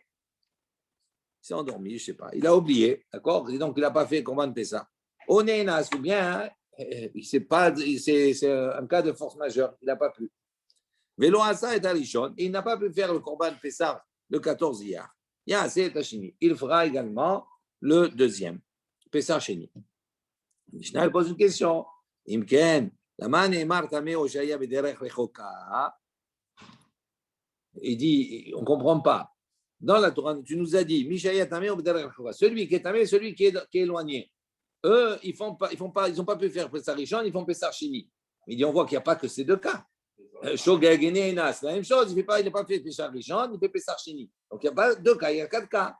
il s'est endormi, je ne sais pas. Il a oublié, d'accord? Et donc, il n'a pas fait Korban Pessah. Onenas, ou bien, c'est un cas de force majeure, il n'a pas pu. Velo Asa et Arishon, il n'a pas pu faire le Korban Pessah le 14 Iyar. Ya'ase et Hasheni. Il fera également le deuxième, Pessah Sheni. Mishnah pose une question. Imken, lama ne'emar tameh o shaya bederech rechoka. Il dit, on ne comprend pas. Dans la Torah, tu nous as dit, celui qui est tamé, celui qui est éloigné. Eux, ils n'ont pas pu faire Pessah Rishon, ils font Pessah Sheni. Il dit, on voit qu'il n'y a pas que ces deux cas. Shogeg et Nenas, la même chose, il n'a pas fait Pessar Rishon, il fait Pessar Sheni. Donc il n'y a pas deux cas, il y a 4 cas.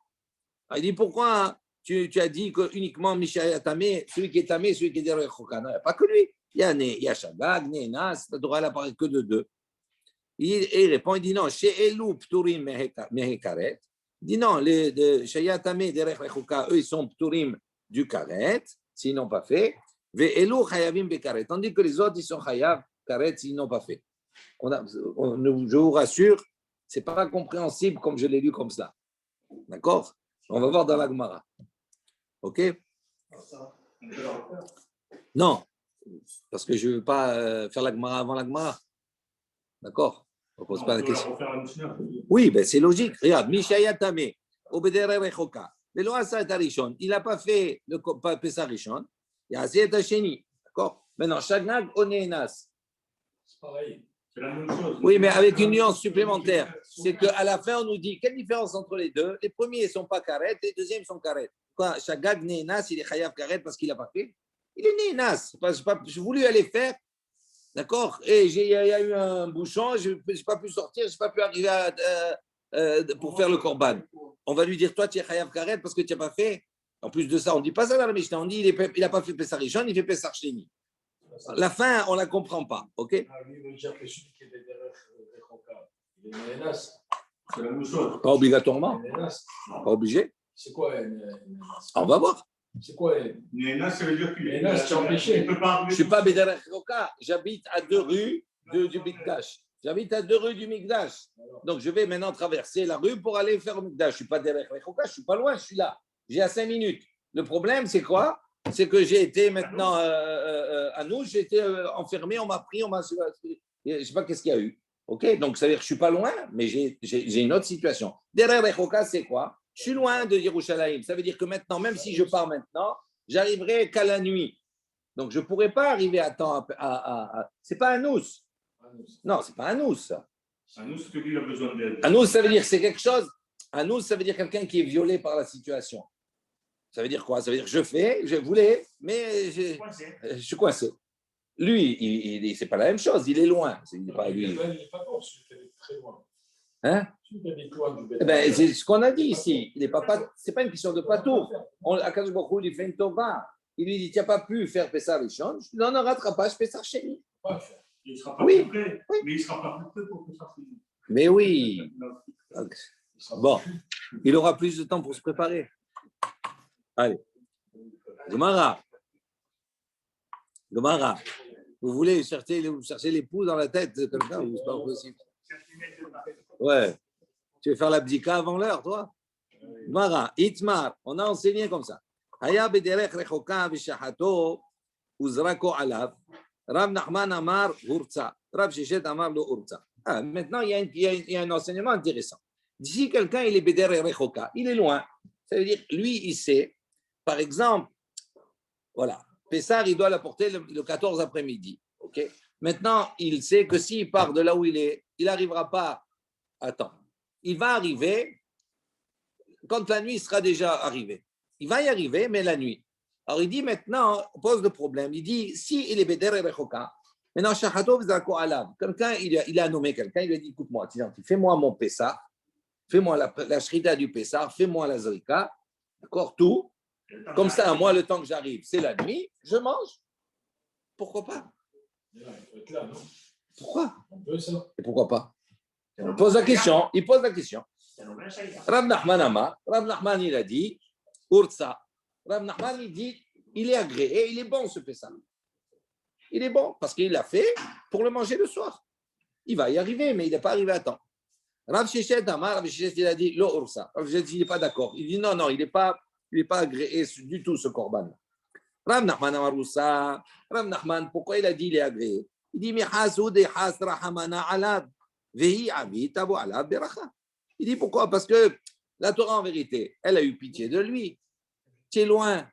Alors, il dit pourquoi tu as dit que uniquement Mishaïa Tamé, celui qui est Tamé, celui qui est derrière Choka. Non, il n'y a pas que lui. Il y a Shagag, Nenas, le droit n'apparaît que de 2. Il répond, il dit non, chez Elou Pturim Mehekaret. Il dit non, les Shaya Tamé, derrière Choka, eux, ils sont Pturim du Karet, s'ils n'ont pas fait. Ve Elou Chayavim Bekaret. Tandis que les autres, ils sont Chayav Karet, s'ils n'ont pas fait. Je vous rassure, ce n'est pas compréhensible comme je l'ai lu comme ça. D'accord? On va voir dans la Gemara. OK? Non, parce que je ne veux pas faire la Gemara avant la Gemara. D'accord? On ne pose pas la question. Oui, ben c'est logique. Regarde, Mishaya Tamé, Obedere Rechoka. Mais l'Oasa est Arishon. Il n'a pas fait le Pessah Rishon. Il a assez Sheni. D'accord? Maintenant, Shagag Onenas. C'est pareil. C'est la même chose. Oui, mais avec une nuance supplémentaire. C'est qu'à la fin, on nous dit quelle différence entre les deux. Les premiers ne sont pas karet, les deuxièmes sont karet. Quoi, Shagag Nenas, il est chayav karet parce qu'il n'a pas fait. Il est Nenas. Je voulais aller faire. D'accord? Et il y a eu un bouchon, je n'ai pas pu sortir, je n'ai pas pu arriver pour faire le korban. On va lui dire, toi, tu es chayav karet parce que tu n'as pas fait. En plus de ça, on ne dit pas ça dans la Mishnah. On dit, il n'a pas fait Pessah Rishon, il fait Pessah Sheni. La fin, on ne la comprend pas. OK? Lui, il veut dire que celui qui est derrière Rechoka, il est Nenas. C'est la même chose. Pas obligatoirement. Nenas. Pas obligé. C'est quoi Nenas? On va voir. C'est quoi Néna, ça veut dire qu'il est Nenas, tu es empêché. Il peut pas Je ne suis pas Bédérer Roka. J'habite à 2 rues du Mikdash. J'habite à 2 rues du Mikdash. Donc, je vais maintenant traverser la rue pour aller faire au Mikdash. Je ne suis pas derrière Roka, je ne suis pas loin, je suis là. J'ai à 5 minutes. Le problème, c'est quoi? C'est que j'ai été maintenant à nous, j'ai été enfermé, on m'a pris, je ne sais pas qu'est-ce qu'il y a eu. OK? Donc, ça veut dire que je ne suis pas loin, mais j'ai une autre situation. Derrière Roka, c'est quoi? Je suis loin de Yerushalayim. Ça veut dire que maintenant, même si je pars maintenant, j'arriverai qu'à la nuit. Donc, je ne pourrai pas arriver à temps. Ce n'est pas un nous. Non, ce n'est pas un nous. Un nous, c'est que lui, il a besoin d'aide. Un nous, ça veut dire que c'est quelque chose. Un nous, ça veut dire quelqu'un qui est violé par la situation. Ça veut dire quoi? Ça veut dire que je voulais, mais je suis coincé. Lui, ce n'est pas la même chose. Il est loin. Il n'est pas lui. Il n'est pas bon, celui qui est très loin. Hein? C'est ce qu'on a dit ici. Ce n'est pas une question de patour. Akadosh Baruch Hu, il fait une tova. Il lui dit, tu n'as pas pu faire Pessah Rishon. Je dis, non, ne rattrape pas, je fais Pessah Sheni. Il ne sera pas Oui. prêt. Mais il ne sera pas prêt pour faire ça. Mais oui. Bon, il aura plus de temps pour se préparer. Allez. Gemara. Vous voulez chercher l'époux dans la tête de quelqu'un ou c'est pas possible? Ouais. Tu veux faire la bdika avant l'heure, toi? Gemara. Itmar. On a enseigné comme ça. Haya bederech rechoka vishahato uzrako alav. Rav Nachman amar urtsa. Rav Sheshet amar lo urtsa. Maintenant, il y a un enseignement intéressant. Si quelqu'un il est bederech rechoka, il est loin. Ça veut dire, lui, il sait, par exemple, voilà, Pessar, il doit l'apporter le 14 après-midi. Okay? Maintenant, il sait que s'il part de là où il est, il n'arrivera pas à temps. Il va arriver quand la nuit sera déjà arrivée. Il va y arriver, mais la nuit. Alors, il dit maintenant, on pose le problème. Il dit, si il est Beder et Rechoka, maintenant, Shahatov Zako Alav, quelqu'un, il a nommé quelqu'un, il lui a dit, écoute-moi, fais-moi mon Pessar, fais-moi la shrita du Pessar, fais-moi la Zrika, d'accord, tout. Comme ça, moi, le temps que j'arrive, c'est la nuit, je mange. Pourquoi pas? Pourquoi? Et pourquoi pas? Il pose la question. Rav Nachman, il a dit, Urtsa. Rav Nachman, il dit, il est agréé, il est bon ce Pessah. Il est bon parce qu'il l'a fait pour le manger le soir. Il va y arriver, mais il n'est pas arrivé à temps. Rav Sheshet Amar, Rav Sheshet, il a dit, lo Urtsa. Rav Sheshet, il n'est pas d'accord. Il dit, non, il n'est pas agréé du tout ce korban. Rav Nachman Amar Urtsa. Rav Nachman, pourquoi il a dit il est agréé? Il dit, il dit pourquoi? Parce que la Torah, en vérité, elle a eu pitié de lui. Tu es loin.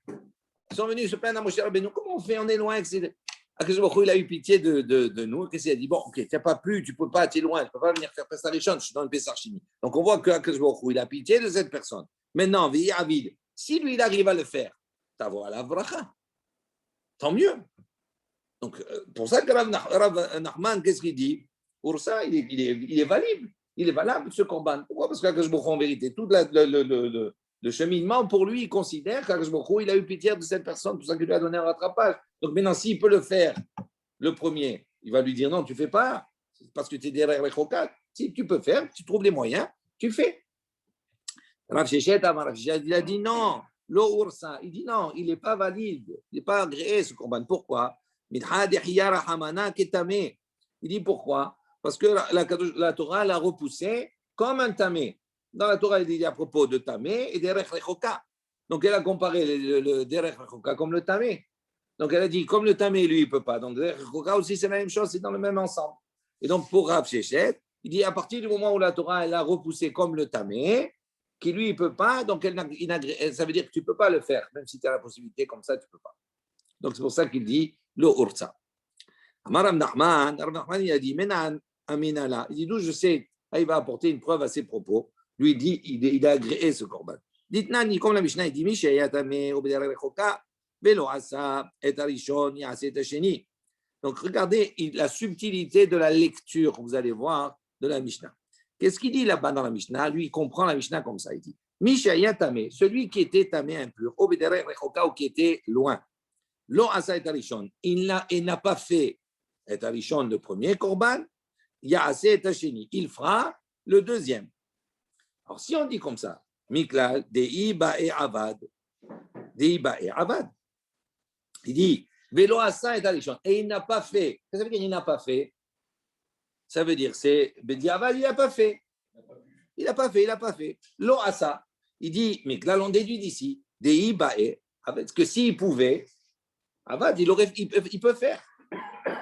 Ils sont venus se plaindre à Moshe Rabbeinu. Comment on fait? On est loin. Il a eu pitié de nous. Qu'est-ce qu'il a dit? Bon, ok, tu n'as pas pu, tu ne peux pas, tu es loin, tu ne peux pas venir faire Pessah Rishon, je suis dans le Pessah Sheni. Donc on voit qu'il a pitié de cette personne. Maintenant, Avid, si lui, il arrive à le faire, t'as la bracha. Tant mieux. Donc, pour ça que Rav Nachman, qu'est-ce qu'il dit? Ursa, il est valide. Il est valable, ce corban. Pourquoi? Parce qu'Akadosh Baruch Hu, en vérité, tout le cheminement, pour lui, il considère qu'Akadosh Baruch Hu, il a eu pitié de cette personne, tout ça qu'il lui a donné un rattrapage. Donc maintenant, s'il peut le faire, le premier, il va lui dire non, tu ne fais pas, parce que tu es derrière les chocat. Si tu peux faire, tu trouves les moyens, tu fais. Rav Shechet, il a dit non, lo ursa. Il dit non, il n'est pas valide, il n'est pas agréé ce corban. Pourquoi? Il dit pourquoi? Parce que la Torah l'a repoussé comme un tamé. Dans la Torah, il dit à propos de tamé et derech rechoka. Donc elle a comparé le derech rechoka comme le tamé. Donc elle a dit comme le tamé, lui, il ne peut pas. Donc derech rechoka aussi, c'est la même chose, c'est dans le même ensemble. Et donc pour Rav Shechet, il dit à partir du moment où la Torah elle a repoussé comme le tamé, qui lui, il ne peut pas, donc ça veut dire que tu ne peux pas le faire, même si tu as la possibilité, comme ça, tu ne peux pas. Donc c'est pour ça qu'il dit le ursa. Amar Rav Nachman, il a dit Menan Aminala. Il dit d'où je sais, il va apporter une preuve à ses propos. Lui, il dit il a agréé ce corban. Dites-nani, comme la Mishnah, il dit Misha Yatame Obeder Rechoka, Velo Asa et Arishon Yaset Hasheni. Donc regardez la subtilité de la lecture, vous allez voir, de la Mishnah. Qu'est-ce qu'il dit là-bas dans la Mishnah? Lui, il comprend la Mishnah comme ça. Il dit Misha Yatame, celui qui était tamé impur, Obeder Rechoka ou qui était loin. Lo Asa et Arishon. Il n'a pas fait et Arishon le premier korban, Yaaseh et Hasheni. Il fera le deuxième. Alors si on dit comme ça, Miklal, Deiba et Avad, Deiba et Avad, il dit Velo Asa et Arishon. Et il n'a pas fait. Qu'est-ce que ça veut dire il n'a pas fait? Ça veut dire c'est Bediavad, il n'a pas fait. Il n'a pas fait. Lo Asa, il dit Miklal, on déduit d'ici, Deiba et Avad, que s'il pouvait, Avad, il peut faire.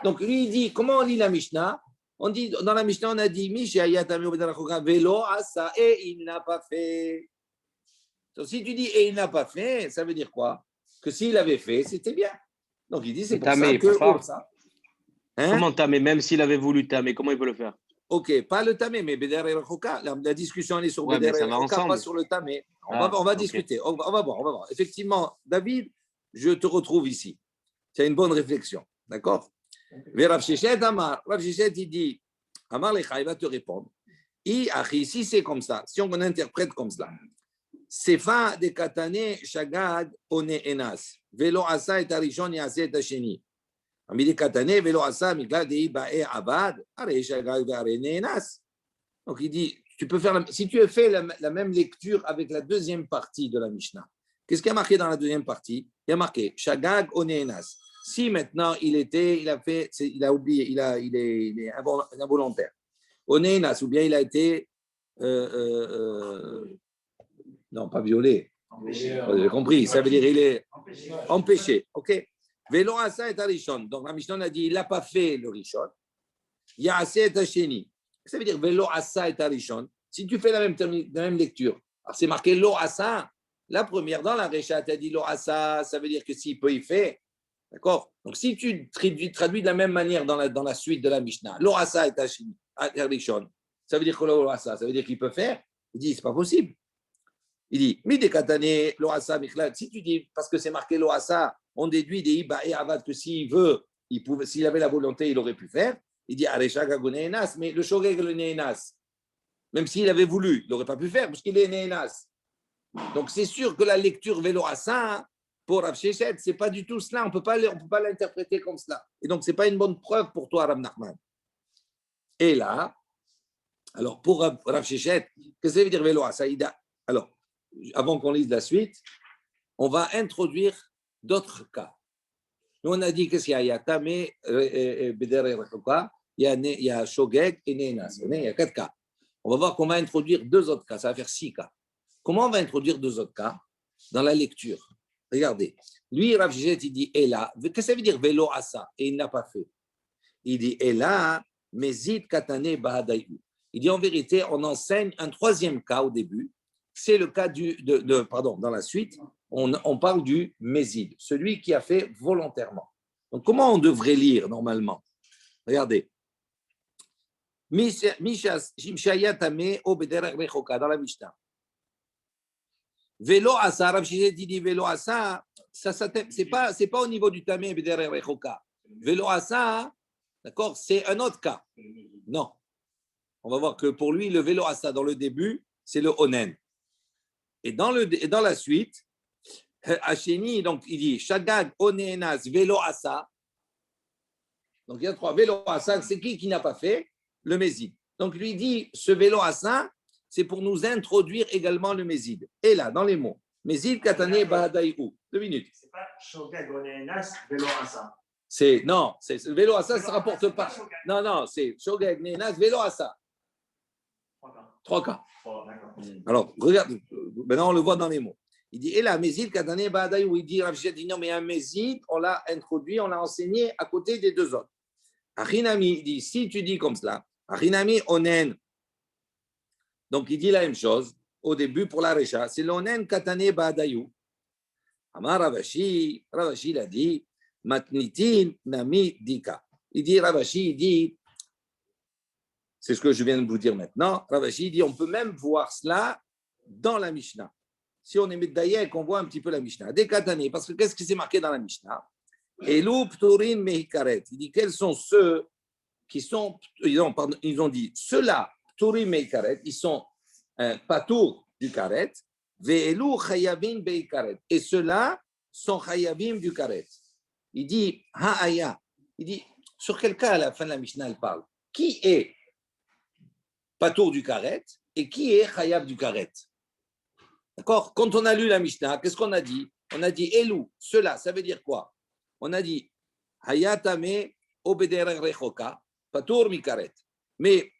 Donc lui, il dit, comment on lit la Mishnah? On dit, dans la Mishnah, on a dit, Velo Asa, et il n'a pas fait. Donc si tu dis, et il n'a pas fait, ça veut dire quoi? Que s'il avait fait, c'était bien. Donc il dit, c'est pour ça que pour ça. Hein? Comment tamer? Même s'il avait voulu tamer, comment il peut le faire? Ok, pas le tamé, mais Beder et Rechoka. La discussion elle est sur Beder et Rechoka, pas sur le tamé. On va discuter, on va voir. Effectivement, David, je te retrouve ici. C'est une bonne réflexion, d'accord? Rav Shechet Amar, Rav Shechet il dit, Amar Lecha, il va te répondre. Si c'est comme ça, si on interprète comme cela, Sefa de Katane Shagad One Enas, Velo Asa et Arishon Yase et Hasheni. Ami de Katane, Velo Asa, Mikla Dei Bae Abad, Are Shagad Ve'are Enas. Donc il dit, tu peux faire, si tu as fait la même lecture avec la deuxième partie de la Mishnah, qu'est-ce qu'il y a marqué dans la deuxième partie? Il y a marqué Shagag One Enas. Si maintenant il a oublié, il est involontaire. Onénas, ou bien il a été, non, pas violé. J'ai compris, ça veut dire il est empêché. Ok. Velo asa et arishon. Donc la Mishnah a dit il n'a pas fait le rishon. Yaase et hasheni. Ça veut dire velo asa et arishon. Si tu fais la même lecture, alors c'est marqué lo asa. La première dans la Récha, tu as dit lo asa, ça veut dire que s'il peut, il fait. D'accord? Donc, si tu traduis de la même manière dans la suite de la Mishnah, l'orasa est Arishon, ça veut dire que l'orasa, ça veut dire qu'il peut faire. Il dit, c'est pas possible. Il dit, Midekatane, l'orasa, Mikhlad, si tu dis, parce que c'est marqué l'orasa, on déduit des Iba et Avad que s'il veut, s'il avait la volonté, il aurait pu faire. Il dit, Aresha Gagone Enas, mais le Shogeg le Nenas, même s'il avait voulu, il n'aurait pas pu faire, parce qu'il est Nenas. Donc, c'est sûr que la lecture Véloasa, pour Rav Shechet, ce n'est pas du tout cela. On ne peut pas l'interpréter comme cela. Et donc, ce n'est pas une bonne preuve pour toi, Rav Nachman. Et là, alors pour Rav Shechet, qu'est-ce que ça veut dire Véloasa? Alors, avant qu'on lise la suite, on va introduire d'autres cas. Nous, on a dit qu'est-ce qu'il y a? Il y a Tamé, Beder et Rechoka, il y a Shogeg et Nenas. Il y a 4 cas. On va voir qu'on va introduire 2 autres cas. Ça va faire 6 cas. Comment on va introduire 2 autres cas? Dans la lecture. Regardez. Lui, Rav Shechet, il dit Ela. Qu'est-ce que ça veut dire Velo Asa? Et il n'a pas fait. Il dit Ela, Mezid Katane Bahadayu. Il dit en vérité, on enseigne un 3e cas au début. C'est le cas dans la suite, on parle du Mezid, celui qui a fait volontairement. Donc, comment on devrait lire normalement? Regardez. Mishayatame Obederach Rechoka dans la Mishnah. Vélo asa, Rav Shechet dit vélo asa, c'est pas au niveau du tamé beder rechoka. Vélo asa, D'accord? C'est un autre cas. Non. On va voir que pour lui, le vélo assa dans le début, c'est le onen. Et dans la suite, Hacheni, donc il dit Shagag onenas vélo assa. Donc il y a 3 vélo assa. C'est qui n'a pas fait? Le mésid. Donc lui dit ce vélo assa, c'est pour nous introduire également le mésid. Et là, dans les mots, mésid katane bahadaïou. 2 minutes. C'est pas Shogeg Onenas vélo assa. Non, c'est le vélo assa, ça ne rapporte pas. Non, c'est Shogeg nenas vélo assa. 3 cas. Alors, regarde, maintenant on le voit dans les mots. Il dit, et là, Mézid, Katane, Badaï, où il dit, Rav Sheshet dit, non, mais un Mézid, on l'a introduit, on l'a enseigné à côté des 2 autres. Achinami, il dit, si tu dis comme cela, Achinami, Onen. Donc, il dit la même chose au début pour la Recha, c'est l'Onen, Katane, Badaïou. Amar Ravashi, il a dit, Matnitin, Nami, Dika. Il dit, Ravashi, il dit, c'est ce que je viens de vous dire maintenant. Ravashi dit on peut même voir cela dans la Mishnah. Si on est Medayek, on voit un petit peu la Mishnah. Dékatané, parce que qu'est-ce qui s'est marqué dans la Mishnah? Elou pturin mehikaret. Il dit quels sont ceux qui sont. Ils ont dit ceux-là, pturin mehikaret, ils sont patour du karet. Ve'elou chayavim beikaret. Et ceux-là sont chayavim du karet. Il dit ha'aya. Il dit sur quel cas à la fin de la Mishnah elle parle? Qui est patour du karet et qui est chayav du karet? D'accord? Quand on a lu la Mishnah, qu'est-ce qu'on a dit? On a dit Elou, cela, ça veut dire quoi? On a dit Hayatame obederer rechoka, patour mi karet. Mais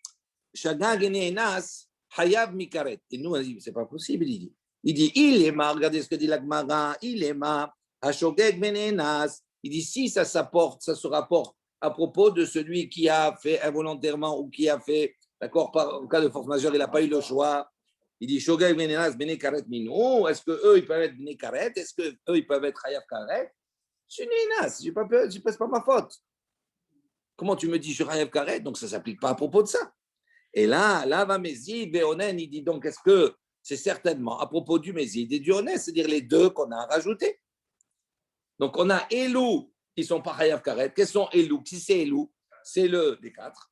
Shagag enas hayav mi karet. Et nous on a dit c'est pas possible. Il dit il est ma, regardez ce que dit la Gemara, il est ma hashogeg benenas. Il dit si ça se rapporte à propos de celui qui a fait involontairement ou qui a fait. D'accord, en cas de force majeure, il n'a pas eu le choix. Il dit Shogeg benenas bene karet minou. Est-ce qu'eux, ils peuvent être bene karet? Est-ce qu'eux, ils peuvent être chayav karet? C'est une enas, c'est pas ma faute. Comment tu me dis je suis chayav karet? Donc ça ne s'applique pas à propos de ça. Et là va Mézid, Béonen, il dit donc est-ce que c'est certainement à propos du Mézid et du Onen, c'est-à-dire les 2 qu'on a rajoutés. Donc on a Elou, qui ne sont pas chayav karet. Quels sont Elou? Qui c'est Elou? C'est le des 4.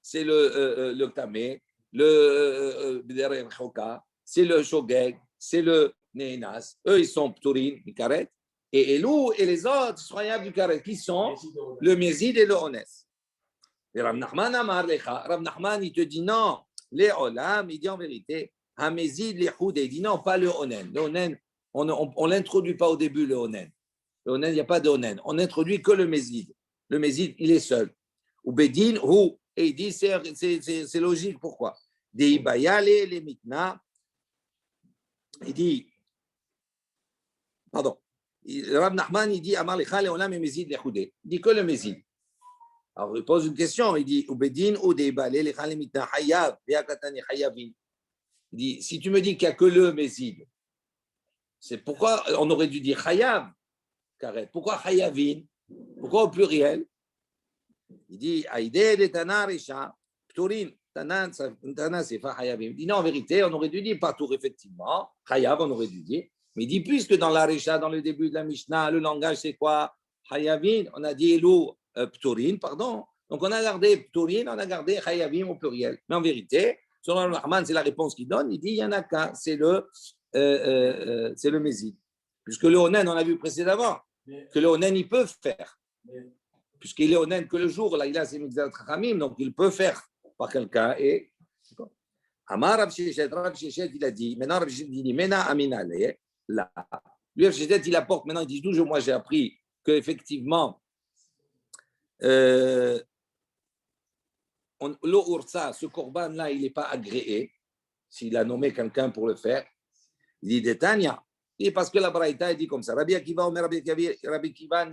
C'est le Tamé, le Bederer Choka, c'est le Shogeg, c'est le Nehenas. Eux, ils sont Pturin, Mikaret. Et Elou et les autres sont Chayav du Karet, qui sont le Mézid et le Ones. Et Rav Nachman Amar Lecha, Rav Nachman, il te dit non, les Olam, il dit en vérité, Hamezid, les Houdé, il dit non, pas le Onen. Le Onen, on ne l'introduit pas au début, le Onen. Le Onen, il n'y a pas de Onen. On n'introduit que le Mézid. Le Mézid, il est seul. Ou Bedin, ou. Et il dit, c'est logique, pourquoi? Il dit, pardon, Rav Nachman, il dit, Amar lecha leolam et Mézid lechoudé. Il dit que le Mézid. Alors, il pose une question, il dit, Ubedin ou deibale lecha lemitna hayav, ve'akatani hayavin. Il dit, si tu me dis qu'il n'y a que le Mézid, c'est pourquoi on aurait dû dire hayav, karet. Pourquoi hayavin? Pourquoi au pluriel? Il dit, Aïdé de Tana Risha, Pturin, Tana, c'est pas Hayavim. Il dit, non, en vérité, on aurait dû dire Patour, effectivement. Hayav, on aurait dû dire. Mais il dit, puisque dans la Risha, dans le début de la Mishnah, le langage, c'est quoi? Hayavim, on a dit Elou, Pturin, pardon. Donc, on a gardé Pturin, on a gardé Hayavim au pluriel. Mais en vérité, selon le Rahman, c'est la réponse qu'il donne. Il dit, il y en a qu'un, c'est le Mézid. Puisque le Onen, on a vu précédemment, que le Onen, il peut faire. Puisqu'il est honnête que le jour, là, il a ses mitzvot chachamim, donc il peut faire par quelqu'un. Et Amar Rav Sheshet, il a dit, maintenant Rav Sheshet dit, Mena Amina là. Lui, Rav Sheshet, il apporte, maintenant, il dit, toujours, moi, j'ai appris qu'effectivement, le Ursa, ce korban-là, il n'est pas agréé, s'il a nommé quelqu'un pour le faire. Il dit, Détania, et parce que la Braïta, il dit comme ça, Rabbi Akiva, Omer, Rabbi Akiva,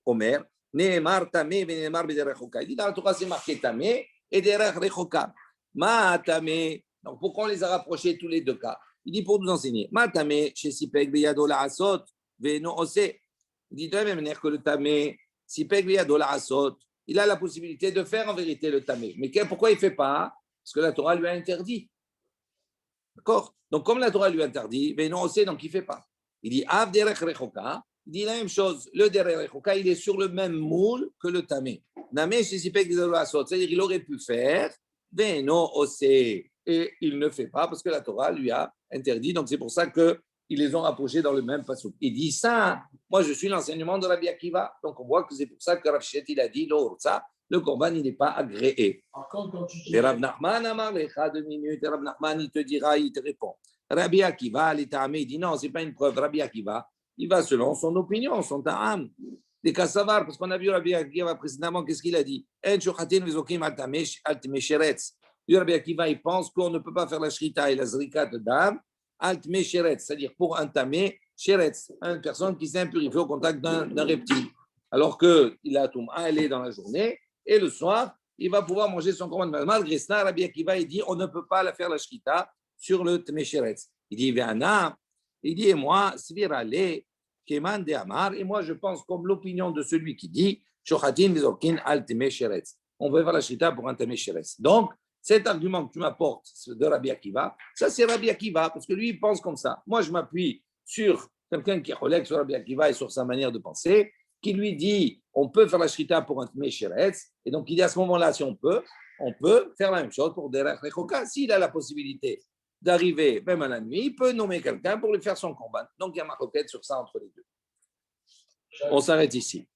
Omer, Nehemar Tamé, Nehemar Bederech Choka. Il dit dans la Torah, c'est marqué Tamé et Derech Choka. Ma Tamé. Donc pourquoi on les a rapprochés tous les 2 cas? Il dit pour nous enseigner. Ma Tamé, chez Sipek Beyado la Asot, Veno Ose. Il dit de la même manière que le Tamé, Sipek Beyado la Asot, il a la possibilité de faire en vérité le Tamé. Mais pourquoi il ne fait pas? Parce que la Torah lui a interdit. D'accord? Donc comme la Torah lui a interdit, Veno Ose, donc il ne fait pas. Il dit Av Derech Choka. Il dit la même chose, le Derer Choka, il est sur le même moule que le Tamé. C'est-à-dire qu'il aurait pu faire, mais non, et il ne fait pas parce que la Torah lui a interdit. Donc c'est pour ça qu'ils les ont rapprochés dans le même passouk. Il dit ça, moi je suis l'enseignement de Rabbi Akiva. Donc on voit que c'est pour ça que Rav Shechet, il a dit, ça, le korban, il n'est pas agréé. Par contre, quand tu dis. Et Rav Nachman, Amar Lecha, 2 minutes, et Rav Nachman, il te dira, il te répond. Rabbi Akiva, il dit non, ce n'est pas une preuve. Rabbi Akiva, il va selon son opinion, son ta'am. Des cas savoir, parce qu'on a vu Rabbi Akiva précédemment, qu'est-ce qu'il a dit? Rabbi Akiva, il pense qu'on ne peut pas faire la shrita et la zrika de dam, c'est-à-dire pour un tamé, sheretz, une personne qui s'est impurifiée au contact d'un reptile. Alors qu'il a Touma, elle est dans la journée, et le soir, il va pouvoir manger son korban. Malgré cela, Rabbi Akiva, il dit on ne peut pas la faire la shrita sur le tmesheretz. Il dit, il dit, et moi, svirale, keman de amar, et moi je pense comme l'opinion de celui qui dit, shochatin vizokin al tmesheretz. On veut faire la shrita pour un tmesheretz. Donc, cet argument que tu m'apportes de Rabbi Akiva, ça c'est Rabbi Akiva, parce que lui il pense comme ça. Moi je m'appuie sur quelqu'un qui relègue sur Rabbi Akiva et sur sa manière de penser, qui lui dit, on peut faire la shrita pour un tmesheretz, et donc il dit à ce moment-là, si on peut faire la même chose pour Derech Rechoka. S'il a la possibilité d'arriver même à la nuit, il peut nommer quelqu'un pour lui faire son combat. Donc il y a ma requête sur ça entre les deux. On s'arrête ici.